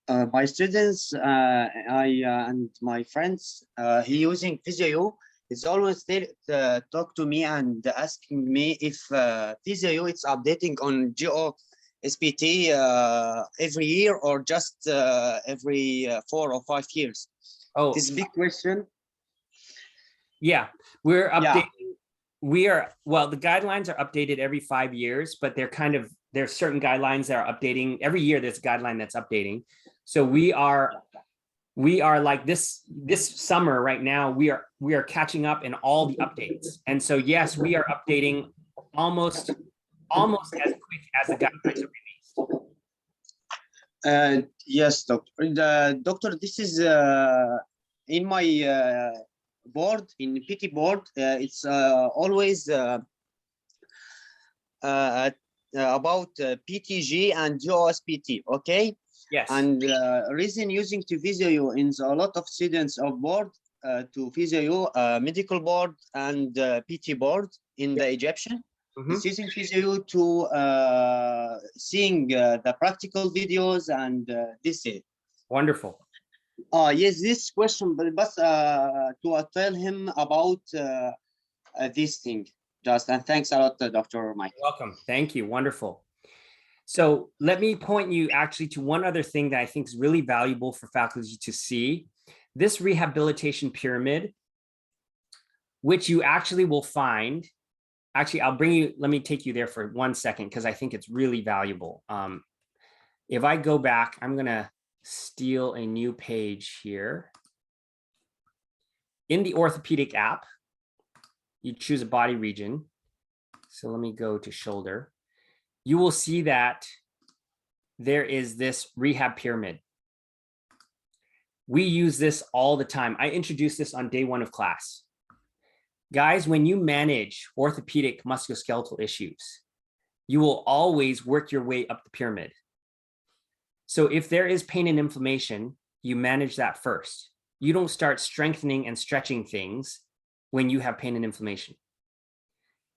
my students, and my friends, he using PhysioU. It's always talk to me and asking me if PhysioU it's updating on GO-SPT every year or just every 4 or 5 years. Oh, This big question. yeah, we're updating. Well, the guidelines are updated every 5 years, but there's certain guidelines that are updating every year. There's a guideline that's updating. So we are like this summer right now, we are catching up in all the updates. And so, yes, we are updating almost as quick as the guidelines are released. Yes, doctor. Doctor, this is in my board, in PT board. It's always about PTG and GOSPT. Okay. Yes. And reason using to PhysioU is a lot of students of board to PhysioU medical board and PT board in the Egyptian. It's using PhysioU to seeing the practical videos and this is Wonderful. yes, this question, but to tell him about this thing. Just and thanks a lot, Dr. Mike. Welcome. Thank you. Wonderful. So let me point you actually to one other thing that I think is really valuable for faculty to see. This rehabilitation pyramid, which you actually will find. Actually, let me take you there for 1 second because I think it's really valuable. If I go back, I'm going to steal a new page here. In the orthopedic app, you choose a body region. So let me go to shoulder. You will see that there is this rehab pyramid. We use this all the time. I introduced this on day 1 of class. Guys, when you manage orthopedic musculoskeletal issues, you will always work your way up the pyramid. So if there is pain and inflammation, you manage that first. You don't start strengthening and stretching things when you have pain and inflammation.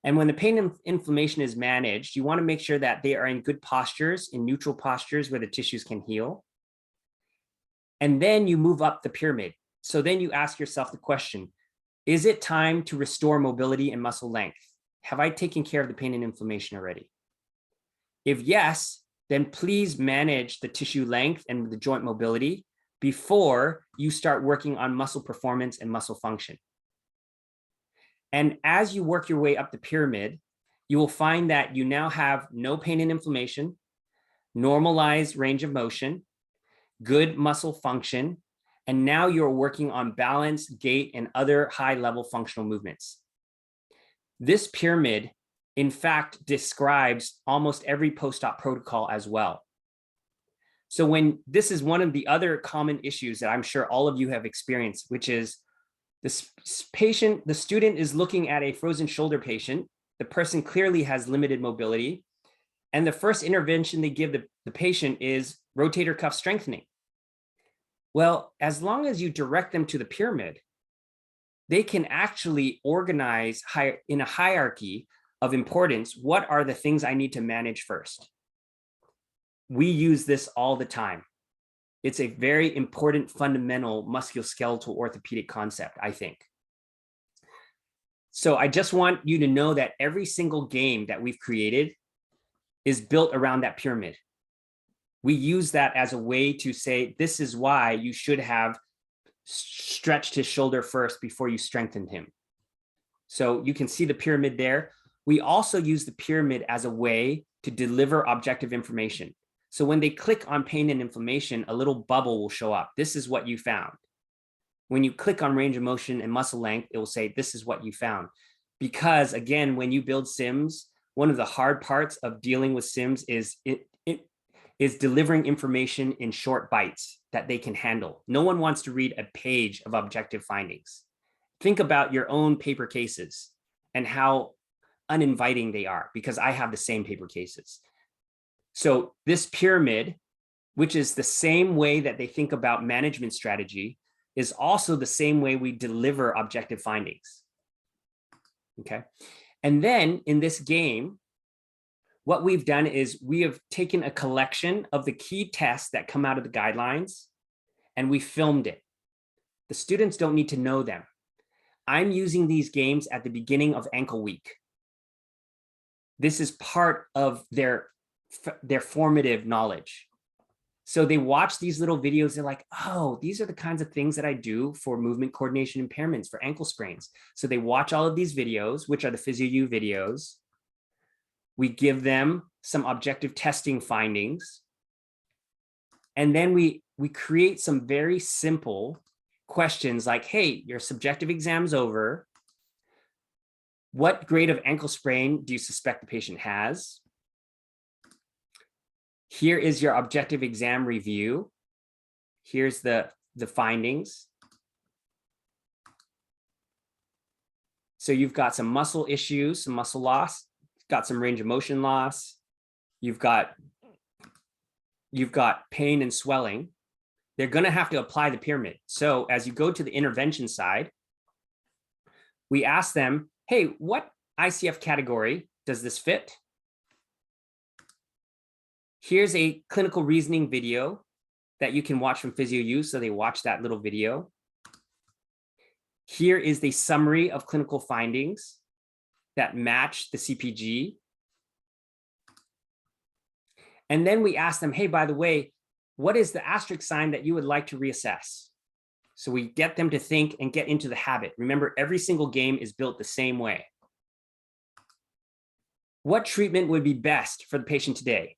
And when the pain and inflammation is managed, you want to make sure that they are in good postures, in neutral postures where the tissues can heal. And then you move up the pyramid. So then you ask yourself the question, is it time to restore mobility and muscle length? Have I taken care of the pain and inflammation already? If yes, then please manage the tissue length and the joint mobility before you start working on muscle performance and muscle function. And as you work your way up the pyramid, you will find that you now have no pain and inflammation, normalized range of motion, good muscle function, and now you're working on balance, gait, and other high-level functional movements. This pyramid, in fact, describes almost every post-op protocol as well. So when this is one of the other common issues that I'm sure all of you have experienced, which is this patient, the student is looking at a frozen shoulder patient. The person clearly has limited mobility. And the first intervention they give the patient is rotator cuff strengthening. Well, as long as you direct them to the pyramid, they can actually organize in a hierarchy of importance. What are the things I need to manage first? We use this all the time. It's a very important fundamental musculoskeletal orthopedic concept, I think. So I just want you to know that every single game that we've created is built around that pyramid. We use that as a way to say, this is why you should have stretched his shoulder first before you strengthened him. So you can see the pyramid there. We also use the pyramid as a way to deliver objective information. So when they click on pain and inflammation, a little bubble will show up. This is what you found. When you click on range of motion and muscle length, it will say, this is what you found. Because again, when you build sims, one of the hard parts of dealing with sims is it is delivering information in short bites that they can handle. No one wants to read a page of objective findings. Think about your own paper cases and how uninviting they are, because I have the same paper cases. So this pyramid, which is the same way that they think about management strategy, is also the same way we deliver objective findings. Okay. And then in this game, what we've done is we have taken a collection of the key tests that come out of the guidelines and we filmed it. The students don't need to know them. I'm using these games at the beginning of ankle week. This is part of their formative knowledge. So they watch these little videos. They're like, oh, these are the kinds of things that I do for movement coordination impairments, for ankle sprains. So they watch all of these videos, which are the PhysioU videos. We give them some objective testing findings. And then we create some very simple questions like, hey, your subjective exam's over. What grade of ankle sprain do you suspect the patient has? Here is your objective exam review. Here's the findings. So you've got some muscle issues, some muscle loss, got some range of motion loss. You've got pain and swelling. They're going to have to apply the pyramid. So as you go to the intervention side, we ask them, hey, what ICF category does this fit? Here's a clinical reasoning video that you can watch from PhysioU. So they watch that little video. Here is the summary of clinical findings that match the CPG. And then we ask them, hey, by the way, what is the asterisk sign that you would like to reassess? So we get them to think and get into the habit. Remember, every single game is built the same way. What treatment would be best for the patient today?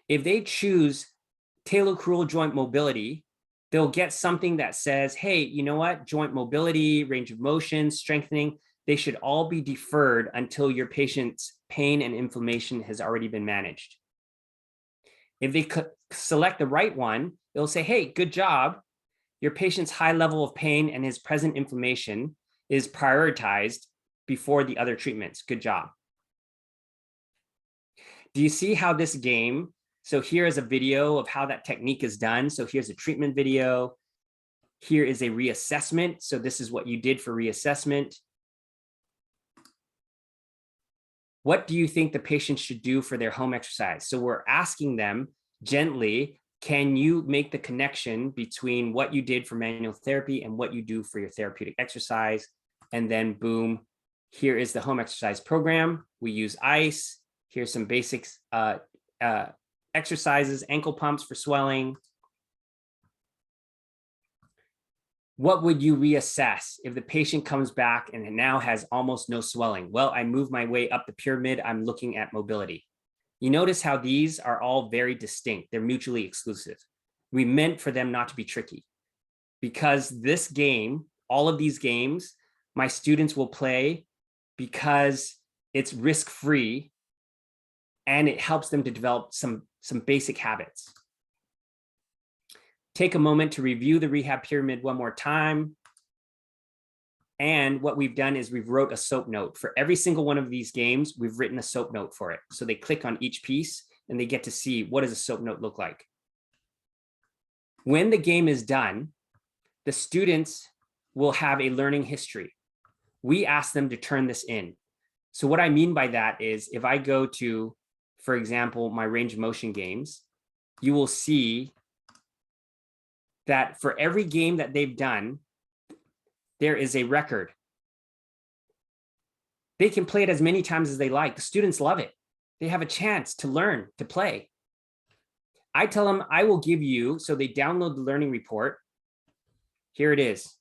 If they choose talocrural joint mobility, they'll get something that says, hey, you know what? Joint mobility, range of motion, strengthening, they should all be deferred until your patient's pain and inflammation has already been managed. If they select the right one, they'll say, hey, good job. Your patient's high level of pain and his present inflammation is prioritized before the other treatments. Good job. Do you see how this game, so here is a video of how that technique is done. So here's a treatment video. Here is a reassessment. So this is what you did for reassessment. What do you think the patient should do for their home exercise? So we're asking them gently, can you make the connection between what you did for manual therapy and what you do for your therapeutic exercise? And then boom, here is the home exercise program. We use ice. Here's some basics, exercises, ankle pumps for swelling. What would you reassess if the patient comes back and now has almost no swelling? Well, I move my way up the pyramid. I'm looking at mobility. You notice how these are all very distinct. They're mutually exclusive. We meant for them not to be tricky because this game, all of these games, my students will play because it's risk-free and it helps them to develop some basic habits. Take a moment to review the rehab pyramid one more time. And what we've done is we've wrote a SOAP note. For every single one of these games, we've written a SOAP note for it. So they click on each piece and they get to see what does a SOAP note look like. When the game is done, the students will have a learning history. We ask them to turn this in. So what I mean by that is if I go to, for example, my range of motion games, you will see that for every game that they've done, there is a record. They can play it as many times as they like. The students love it. They have a chance to learn, to play. I tell them I will give you, so they download the learning report. Here it is.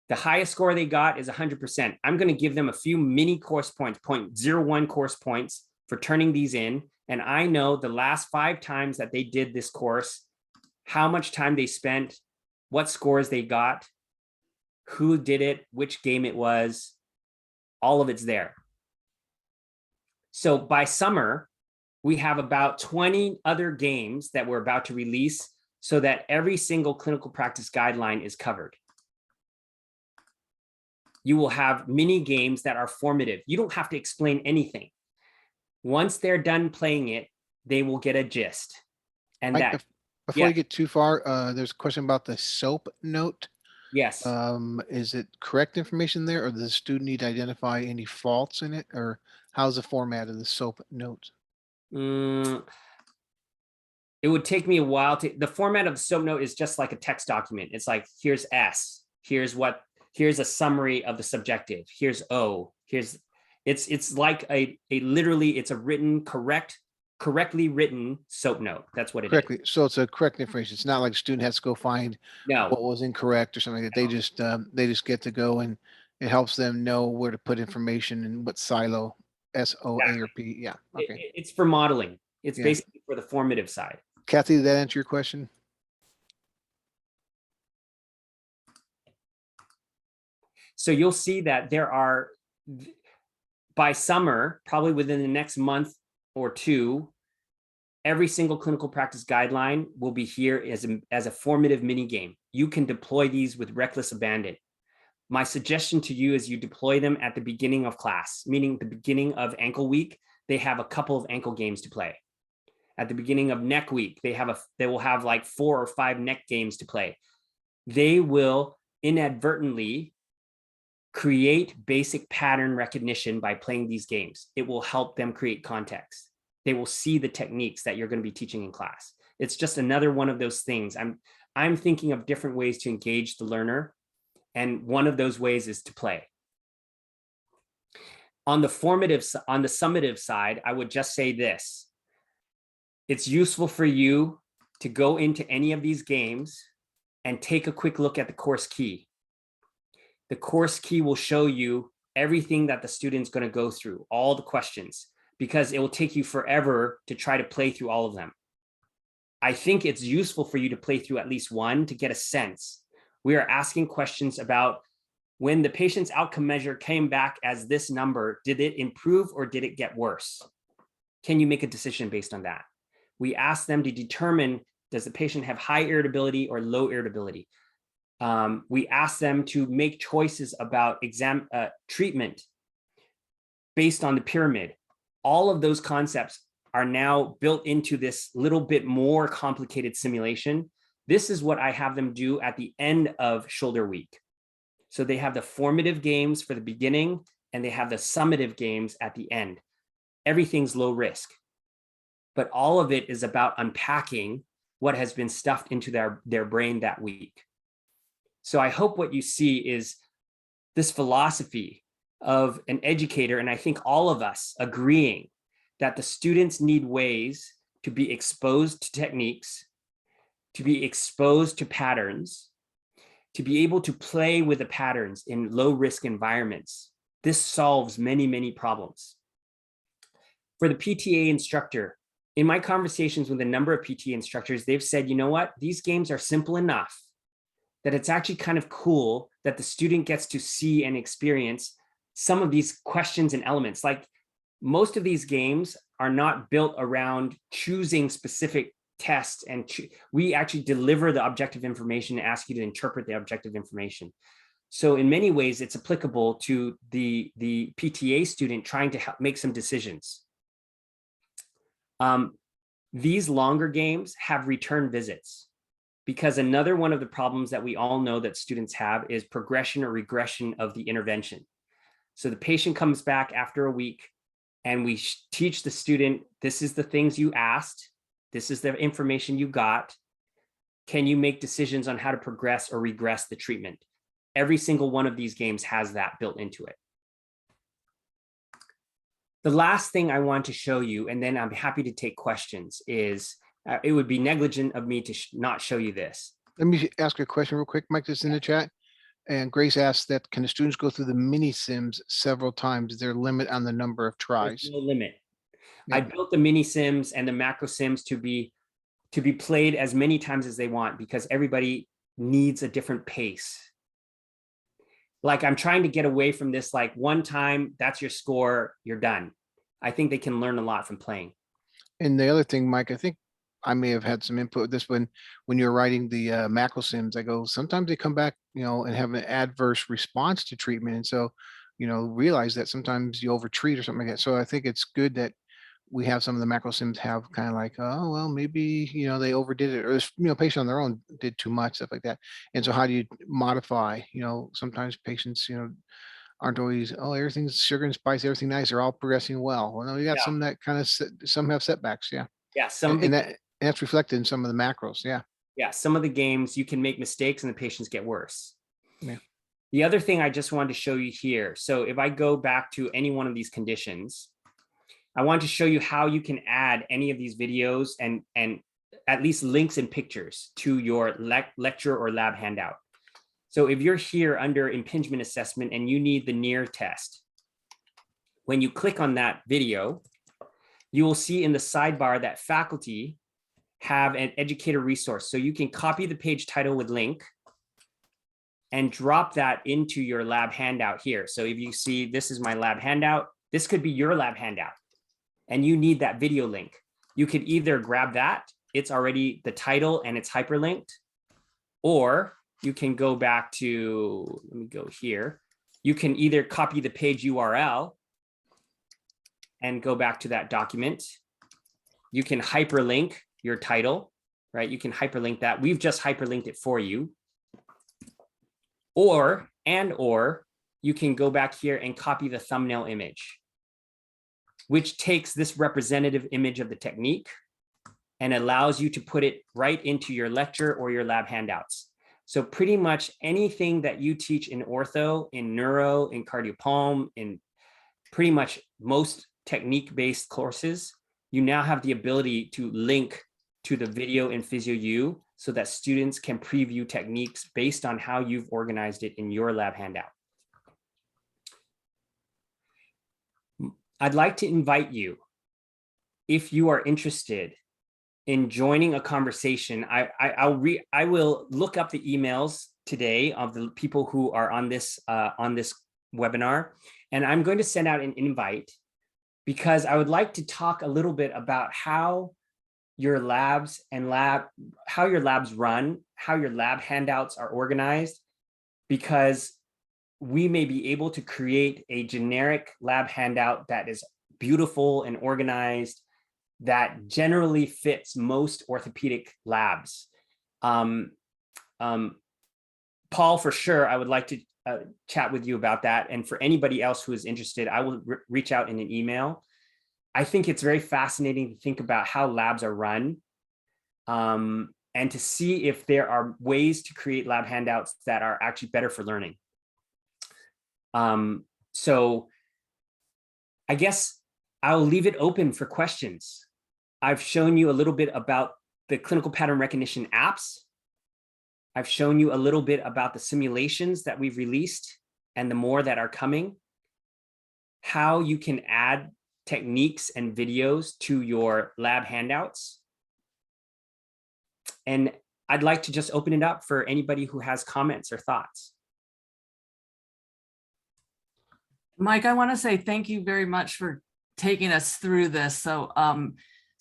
The highest score they got is 100%. I'm going to give them a few mini course points, 0.01 course points for turning these in. And I know the last 5 times that they did this course, how much time they spent, what scores they got, who did it, which game it was, all of it's there. So by summer, we have about 20 other games that we're about to release so that every single clinical practice guideline is covered. You will have mini games that are formative. You don't have to explain anything. Once they're done playing it, they will get a gist. And Mike, that, before yeah. you get too far, there's a question about the SOAP note. yes. Is it correct information there, or does the student need to identify any faults in it, or how's the format of the SOAP note? It would take me a while to, the format of the SOAP note is just like a text document. It's like, here's S, here's a summary of the subjective, here's O, it's like a literally, it's a written, correctly written SOAP note. That's what it is. Correctly. So it's a correct information. It's not like a student has to go find No, what was incorrect or something like that. They just get to go, and it helps them know where to put information and what silo, SOA or P. Yeah. Okay. it's for modeling. It's Yeah. basically for the formative side. Kathy, did that answer your question? So you'll see that there are, by summer, probably within the next month or two, every single clinical practice guideline will be here as a formative mini game. You can deploy these with reckless abandon. My suggestion to you is you deploy them at the beginning of class, meaning the beginning of ankle week, they have a couple of ankle games to play. At the beginning of neck week, they will have like 4 or 5 neck games to play. They will inadvertently create basic pattern recognition by playing these games. It will help them create context. They will see the techniques that you're going to be teaching in class. It's just another one of those things. I'm thinking of different ways to engage the learner, and one of those ways is to play. On the summative side, I would just say this. It's useful for you to go into any of these games and take a quick look at the course key. The course key will show you everything that the student's going to go through, all the questions, because it will take you forever to try to play through all of them. I think it's useful for you to play through at least one to get a sense. We are asking questions about when the patient's outcome measure came back as this number, did it improve or did it get worse? Can you make a decision based on that? We ask them to determine, does the patient have high irritability or low irritability? We ask them to make choices about treatment based on the pyramid. All of those concepts are now built into this little bit more complicated simulation. This is what I have them do at the end of shoulder week. So they have the formative games for the beginning and they have the summative games at the end. Everything's low risk, but all of it is about unpacking what has been stuffed into their brain that week. So I hope what you see is this philosophy of an educator, and I think all of us agreeing that the students need ways to be exposed to techniques, to be exposed to patterns, to be able to play with the patterns in low-risk environments. This solves many, many problems. For the PTA instructor, in my conversations with a number of PTA instructors, they've said, you know what, these games are simple enough that it's actually kind of cool that the student gets to see and experience some of these questions and elements. Like most of these games are not built around choosing specific tests, and we actually deliver the objective information and ask you to interpret the objective information. So in many ways, it's applicable to the PTA student trying to make some decisions. These longer games have return visits, because another one of the problems that we all know that students have is progression or regression of the intervention. So the patient comes back after a week and we teach the student, this is the things you asked, this is the information you got. Can you make decisions on how to progress or regress the treatment? Every single one of these games has that built into it. The last thing I want to show you, and then I'm happy to take questions, is it would be negligent of me to not show you this. Let me ask you a question real quick, Mike, that's in the chat. And Grace asked that, can the students go through the mini sims several times? Is there a limit on the number of tries? There's no limit. Yeah. I built the mini sims and the macro sims to be played as many times as they want, because everybody needs a different pace. Like, I'm trying to get away from this, like, one time, that's your score, you're done. I think they can learn a lot from playing. And the other thing, Mike, I think I may have had some input with this when you're writing the macro sims. I go, sometimes they come back, and have an adverse response to treatment. And so, realize that sometimes you overtreat or something like that. So I think it's good that we have some of the macro sims have kind of like, oh, well, maybe, they overdid it, or this, patient on their own did too much, stuff like that. And so how do you modify, sometimes patients, aren't always, oh, everything's sugar and spice, everything nice, they're all progressing well. Well, no, you got some that kind of, some have setbacks. Yeah. Yeah. And that's reflected in some of the macros. Yeah. Yeah. Some of the games you can make mistakes and the patients get worse. Yeah. The other thing I just wanted to show you here. So if I go back to any one of these conditions, I want to show you how you can add any of these videos and at least links and pictures to your lecture or lab handout. So if you're here under impingement assessment and you need the NEAR test, when you click on that video, you will see in the sidebar that faculty have an educator resource. So you can copy the page title with link and drop that into your lab handout here. So if you see, this is my lab handout, this could be your lab handout, and you need that video link. You could either grab that, it's already the title and it's hyperlinked, or you can go back to, let me go here. You can either copy the page URL and go back to that document. You can hyperlink your title, right? You can hyperlink that. We've just hyperlinked it for you. Or you can go back here and copy the thumbnail image, which takes this representative image of the technique and allows you to put it right into your lecture or your lab handouts. So pretty much anything that you teach in ortho, in neuro, in cardiopulm, in pretty much most technique-based courses, you now have the ability to link to the video in PhysioU so that students can preview techniques based on how you've organized it in your lab handout. I'd like to invite you, if you are interested in joining a conversation, I will look up the emails today of the people who are on this webinar, and I'm going to send out an invite because I would like to talk a little bit about how your labs how your labs run, how your lab handouts are organized, because we may be able to create a generic lab handout that is beautiful and organized, that generally fits most orthopedic labs. Paul, for sure, I would like to chat with you about that. And for anybody else who is interested, I will reach out in an email. I think it's very fascinating to think about how labs are run, and to see if there are ways to create lab handouts that are actually better for learning. So I guess I'll leave it open for questions. I've shown you a little bit about the clinical pattern recognition apps. I've shown you a little bit about the simulations that we've released and the more that are coming, how you can add techniques and videos to your lab handouts. And I'd like to just open it up for anybody who has comments or thoughts. Mike, I want to say thank you very much for taking us through this. So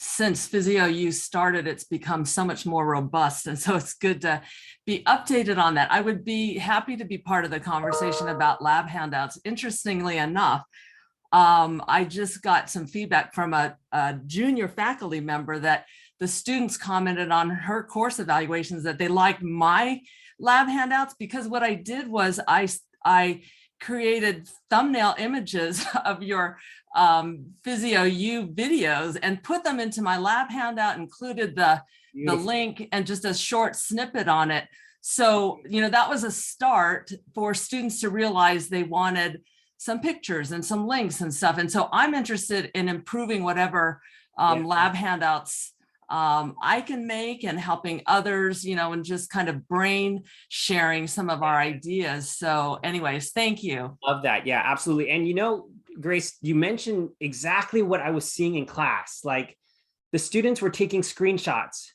since PhysioU started, it's become so much more robust. And so it's good to be updated on that. I would be happy to be part of the conversation about lab handouts. Interestingly enough, I just got some feedback from a junior faculty member that the students commented on her course evaluations that they liked my lab handouts, because what I did was I created thumbnail images of your PhysioU videos and put them into my lab handout, included the link and just a short snippet on it. So, you know, that was a start for students to realize they wanted some pictures and some links and stuff. And so I'm interested in improving whatever lab handouts I can make, and helping others, you know, and just kind of brain sharing some of our ideas. So anyways, thank you. Love that. Yeah, absolutely. And you know, Grace, you mentioned exactly what I was seeing in class. Like the students were taking screenshots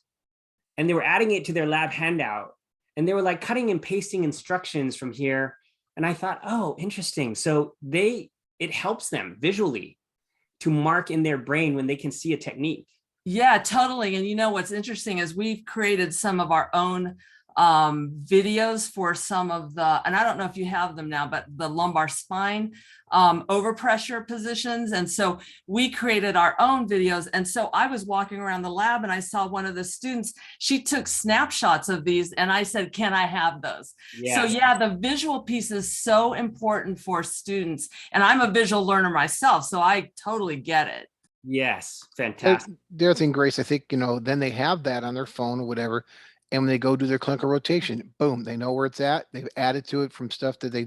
and they were adding it to their lab handout, and they were like cutting and pasting instructions from here. And I thought, oh, interesting. So it helps them visually to mark in their brain when they can see a technique. Yeah, totally. And you know, what's interesting is we've created some of our own videos for some of the, and I don't know if you have them now, but the lumbar spine overpressure positions. And so we created our own videos. And so I was walking around the lab and I saw one of the students, she took snapshots of these, and I said, can I have those? Yeah. So yeah, the visual piece is so important for students. And I'm a visual learner myself, so I totally get it. Yes, fantastic. The other thing, Grace, I think, you know, then they have that on their phone or whatever. And when they go do their clinical rotation, boom, they know where it's at. They've added to it from stuff that they,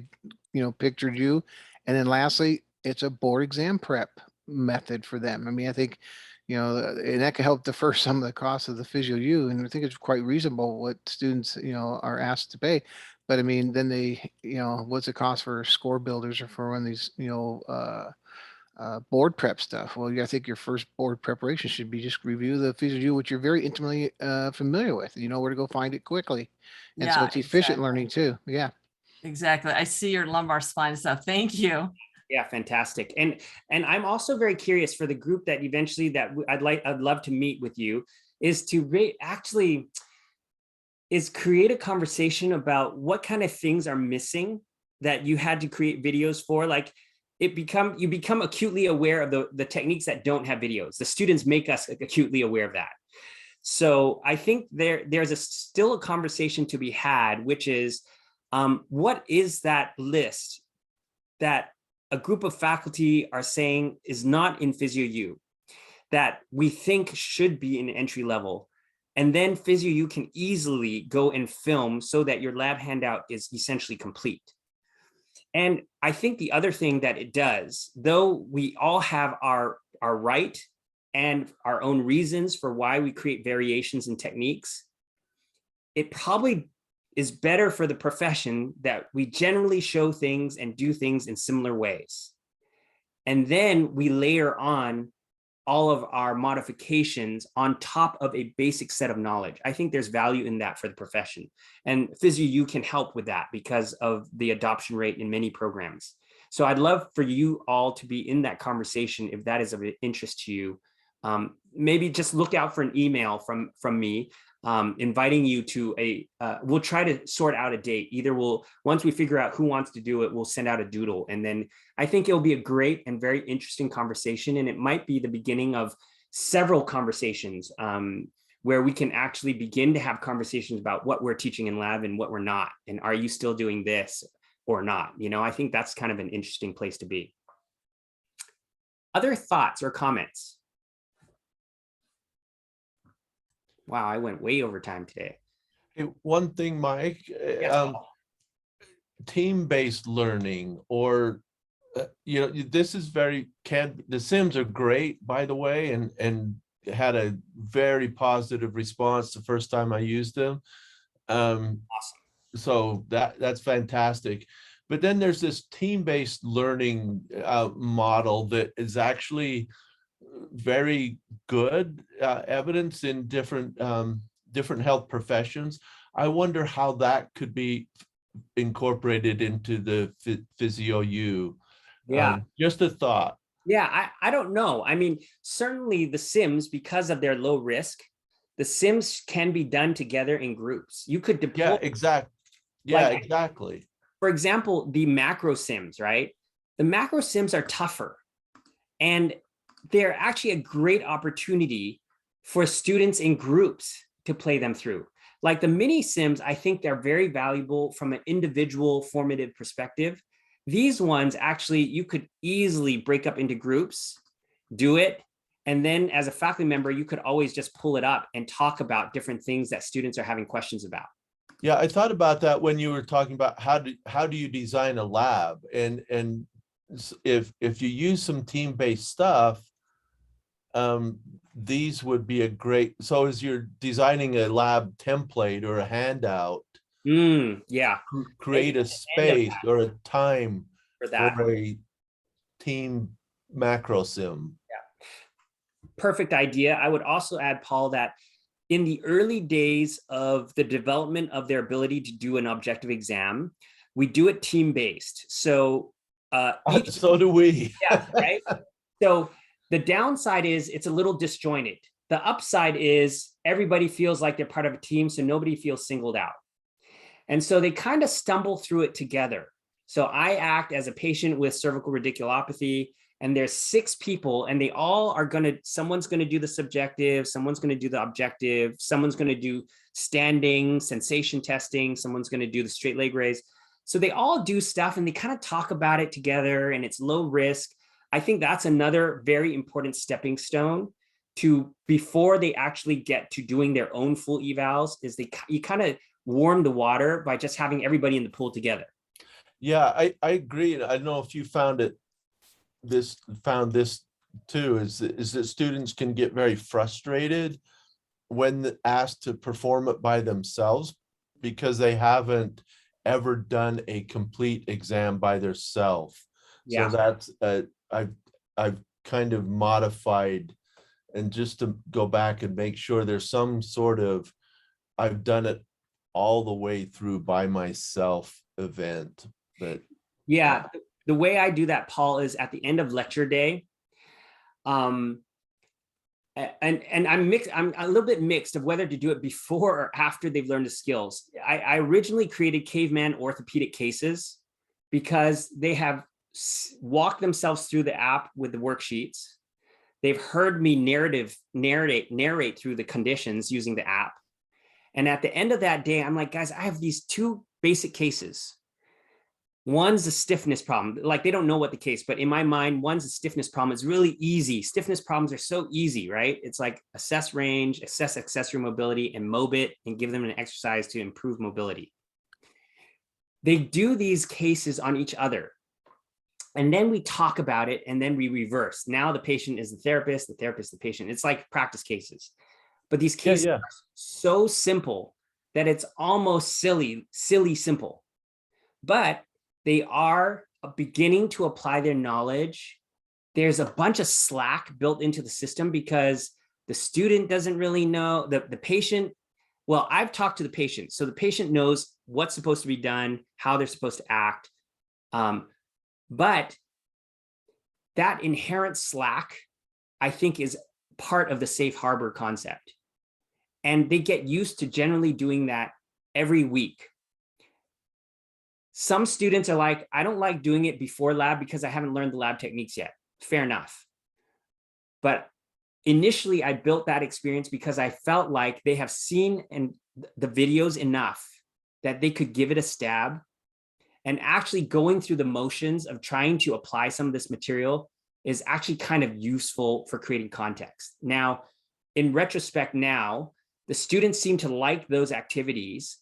you know, pictured you. And then lastly, it's a board exam prep method for them. I mean, I think, you know, and that could help defer some of the costs of the PhysioU. And I think it's quite reasonable what students, you know, are asked to pay. But I mean, then they, you know, what's the cost for score builders or for one of these, you know, board prep stuff? Well, I think your first board preparation should be just review the PhysioU, which you're very intimately familiar with. You know where to go find it quickly. And so Yeah, it's efficient exactly. learning too. Yeah. Exactly. I see your lumbar spine stuff. Thank you. Yeah, fantastic. And I'm also very curious for the group that eventually that I'd love to meet with you, is to actually create a conversation about what kind of things are missing that you had to create videos for. Like you become acutely aware of the techniques that don't have videos. The students make us acutely aware of that. So I think there's still a conversation to be had, which is what is that list that a group of faculty are saying is not in PhysioU that we think should be in entry level. And then PhysioU can easily go and film so that your lab handout is essentially complete. And I think the other thing that it does, though we all have our right and our own reasons for why we create variations in techniques, it probably is better for the profession that we generally show things and do things in similar ways. And then we layer on all of our modifications on top of a basic set of knowledge. I think there's value in that for the profession. And PhysioU can help with that because of the adoption rate in many programs. So I'd love for you all to be in that conversation if that is of interest to you. Maybe just look out for an email from me inviting you to we'll try to sort out a date. Either once we figure out who wants to do it, we'll send out a doodle. And then I think it'll be a great and very interesting conversation. And it might be the beginning of several conversations where we can actually begin to have conversations about what we're teaching in lab and what we're not. And are you still doing this or not? You know, I think that's kind of an interesting place to be. Other thoughts or comments? Wow, I went way over time today. Hey, one thing, Mike, Yes. Team-based learning, or you know, this is the Sims are great, by the way, and had a very positive response the first time I used them. Awesome. So that's fantastic. But then there's this team-based learning model that is actually very good evidence in different health professions. I wonder how that could be incorporated into the PhysioU. Yeah. Just a thought. Yeah, I don't know. I mean, certainly the Sims, because of their low risk, the Sims can be done together in groups. You could deploy. Yeah, exactly. Yeah, like, exactly. For example, the macro Sims, right? The macro Sims are tougher. And they're actually a great opportunity for students in groups to play them through. Like the mini sims, I think they're very valuable from an individual formative perspective. These ones, actually, you could easily break up into groups, do it, and then as a faculty member, you could always just pull it up and talk about different things that students are having questions about. Yeah, I thought about that when you were talking about how do you design a lab, and if you use some team-based stuff, these would be a great. So as you're designing a lab template or a handout, Yeah, create a space or a time for that. for a team macro sim. Perfect idea. I would also add, Paul, that in the early days of the development of their ability to do an objective exam, we do it team-based. So So do we. yeah, right. So the downside is it's a little disjointed. The upside is everybody feels like they're part of a team, so nobody feels singled out. And so they kind of stumble through it together. So I act as a patient with cervical radiculopathy, and there's 6 people, and they all are someone's gonna do the subjective, someone's gonna do the objective, someone's gonna do standing, sensation testing, someone's gonna do the straight leg raise. So they all do stuff and they kind of talk about it together, and it's low risk. I think that's another very important stepping stone to before they actually get to doing their own full evals, is you kind of warm the water by just having everybody in the pool together. Yeah, I agree. And I don't know if you found this too, is that students can get very frustrated when asked to perform it by themselves because they haven't ever done a complete exam by themselves. Yeah. So that's I've kind of modified, and just to go back and make sure there's some sort of I've done it all the way through by myself event. But yeah, the way I do that, Paul, is at the end of lecture day. And I'm mixed. I'm a little bit mixed of whether to do it before or after they've learned the skills. I originally created caveman orthopedic cases because they have walked themselves through the app with the worksheets. They've heard me narrate through the conditions using the app. And at the end of that day, I'm like, guys, I have these 2 basic cases. One's a stiffness problem. Like, they don't know what the case, but in my mind, one's a stiffness problem. It's really easy. Stiffness problems are so easy, right? It's like assess range, assess accessory mobility, and MOBIT, and give them an exercise to improve mobility. They do these cases on each other. And then we talk about it, and then we reverse. Now the patient is the therapist the patient. It's like practice cases. But these cases are so simple that it's almost silly simple. But they are beginning to apply their knowledge. There's a bunch of slack built into the system because the student doesn't really know, the patient, well, I've talked to the patient. So the patient knows what's supposed to be done, how they're supposed to act. But that inherent slack, I think, is part of the safe harbor concept. And they get used to generally doing that every week. Some students are like, I don't like doing it before lab because I haven't learned the lab techniques yet. Fair enough. But initially, I built that experience because I felt like they have seen the videos enough that they could give it a stab. And actually going through the motions of trying to apply some of this material is actually kind of useful for creating context. Now, in retrospect now, the students seem to like those activities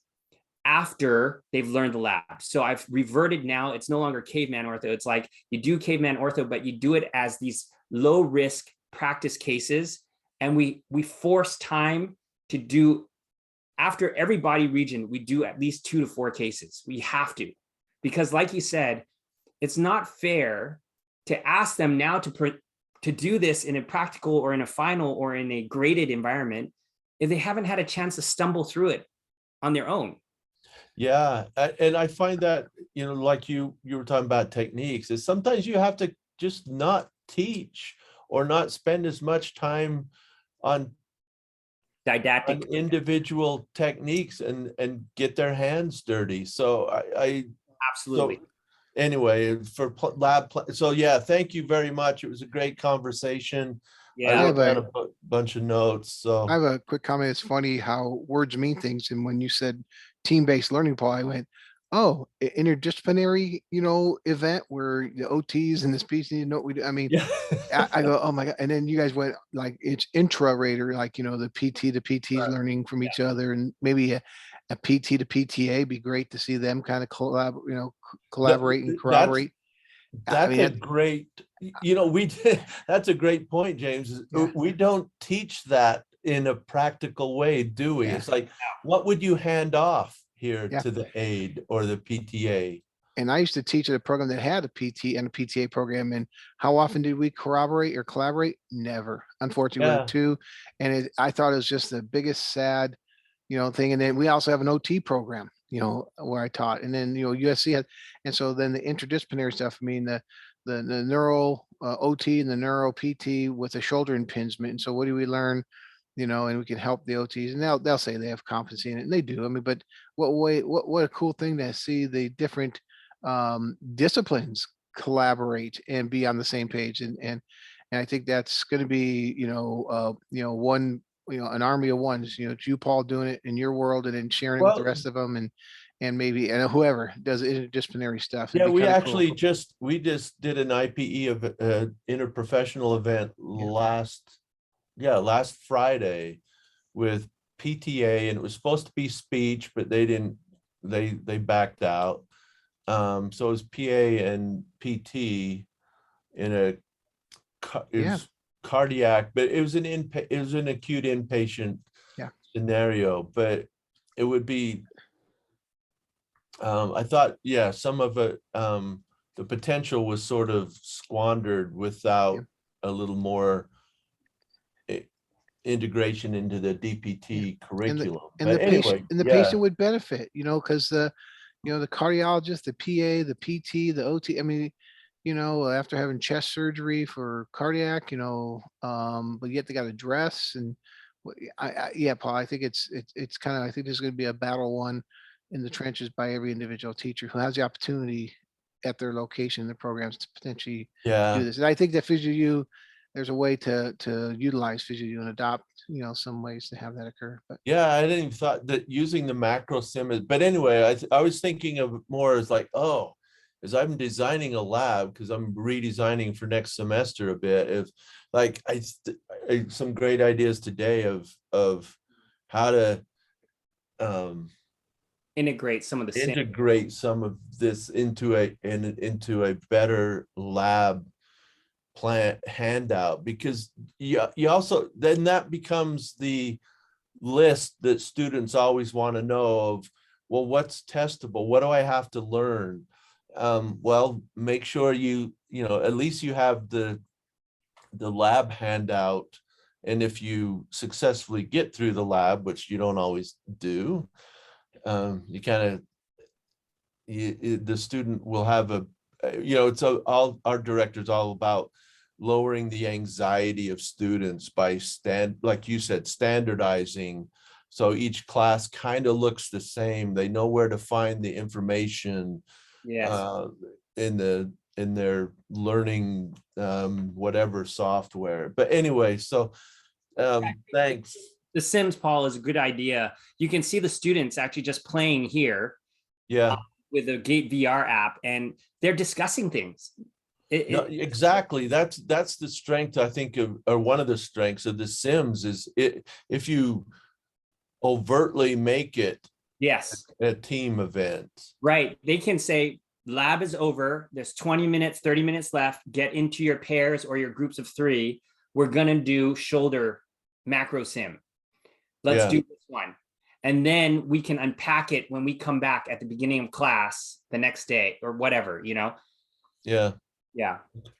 after they've learned the lab. So I've reverted now, it's no longer caveman ortho. It's like you do caveman ortho, but you do it as these low risk practice cases. And we force time to do, after every body region, we do at least 2 to 4 cases. We have to, because like you said, it's not fair to ask them now to do this in a practical or in a final or in a graded environment if they haven't had a chance to stumble through it on their own. Yeah, and I find that, like you were talking about techniques, is sometimes you have to just not teach or not spend as much time on Didactic individual techniques and get their hands dirty. So I absolutely. anyway, for so yeah, thank you very much. It was a great conversation. I Yeah. wrote down a bunch of notes. So I have a quick comment. It's funny how words mean things. And when you said team-based learning, Paul, I went, oh, interdisciplinary, event where the OTs and the species, what we do. I mean, yeah. I go, oh my God. And then you guys went like it's intra-rate, like, the PT to PTs learning from each other, and maybe a PT to PTA be great to see them kind of collaborate and corroborate. That's a great, we did, that's a great point, James. Yeah. We don't teach that in a practical way, do we? Yeah. It's like, what would you hand off here Yeah. to the aide or the PTA? And I used to teach at a program that had a PT and a PTA program. And how often did we corroborate or collaborate? Never. Unfortunately, we Yeah. were two. And I thought it was just the biggest sad, thing. And then we also have an OT program, where I taught. And then, USC had, and so then the interdisciplinary stuff, I mean, the neuro OT and the neuro PT with a shoulder impingement. And so what do we learn? And we can help the OTs, and they'll say they have competency in it, and they do. I mean, but what a cool thing to see the different disciplines collaborate and be on the same page. And I think that's going to be, one, an army of ones, it's you, Paul, doing it in your world, and then sharing it with the Well- rest of them, and maybe, and whoever does interdisciplinary stuff. It'd Yeah, be we kinda actually cool. just did an IPE of interprofessional event last Friday with PTA, and it was supposed to be speech, but they backed out. So it was PA and PT in it was cardiac, but it was an acute inpatient scenario, but it would be, I thought, some of it, the potential was sort of squandered without a little more integration into the DPT curriculum. And But the anyway, patient, patient would benefit, because the cardiologist, the PA, the PT, the OT, I mean, after having chest surgery for cardiac, but yet they got to dress. And Paul, I think it's kind of, I think there's going to be a battle won in the trenches by every individual teacher who has the opportunity at their location in the programs to potentially do this. And I think that PhysioU, there's a way to utilize PhysioU and adopt, some ways to have that occur. But I didn't even thought that using the macro sim is, but anyway, I was thinking of more as like, as I'm designing a lab, because I'm redesigning for next semester a bit, if like some great ideas today of how to Integrate some of the integrate some of this into a better lab plan handout, because you also, then that becomes the list that students always want to know of, well, what's testable, what do I have to learn? Well, make sure at least you have the lab handout, and if you successfully get through the lab, which you don't always do, you kind of, the student will have it's all our directors all about lowering the anxiety of students by like you said, standardizing. So each class kind of looks the same. They know where to find the information in their learning, whatever software. But anyway, so thanks. The Sims, Paul, is a good idea. You can see the students actually just playing here with the Gate VR app, and they're discussing things. Exactly. That's the strength, I think, or one of the strengths of the Sims is if you overtly make it a team event. Right. They can say, lab is over. There's 20 minutes, 30 minutes left. Get into your pairs or your groups of 3. We're going to do shoulder macro sim. Let's do this one. And then we can unpack it when we come back at the beginning of class the next day or whatever, Yeah.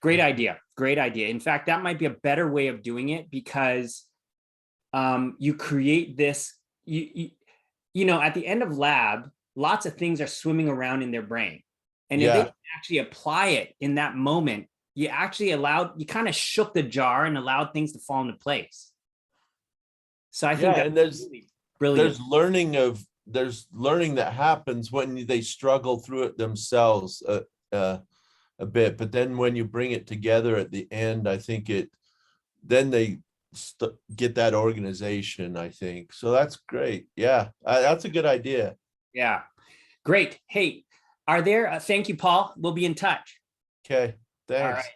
Great idea. Great idea. In fact, that might be a better way of doing it, because you create this, at the end of lab, lots of things are swimming around in their brain. And if they actually apply it in that moment, you kind of shook the jar and allowed things to fall into place. So I think and there's really brilliant. There's learning that happens when they struggle through it themselves. a bit, but then when you bring it together at the end, I think then they get that organization, I think. So that's great. Yeah, that's a good idea. Yeah, great. Hey, are there, thank you, Paul. We'll be in touch. Okay, All thanks. right.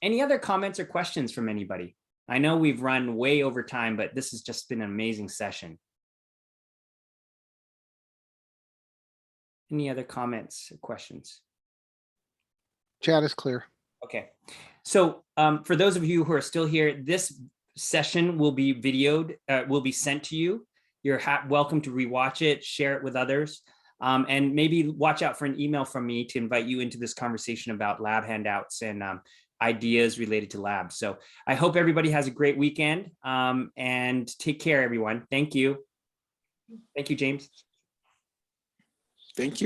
Any other comments or questions from anybody? I know we've run way over time, but this has just been an amazing session. Any other comments or questions? Chat is clear. Okay, so for those of you who are still here, this session will be videoed, will be sent to you. You're welcome to rewatch it, share it with others, and maybe watch out for an email from me to invite you into this conversation about lab handouts and ideas related to labs. So I hope everybody has a great weekend, and take care, everyone. Thank you. Thank you, James. Thank you.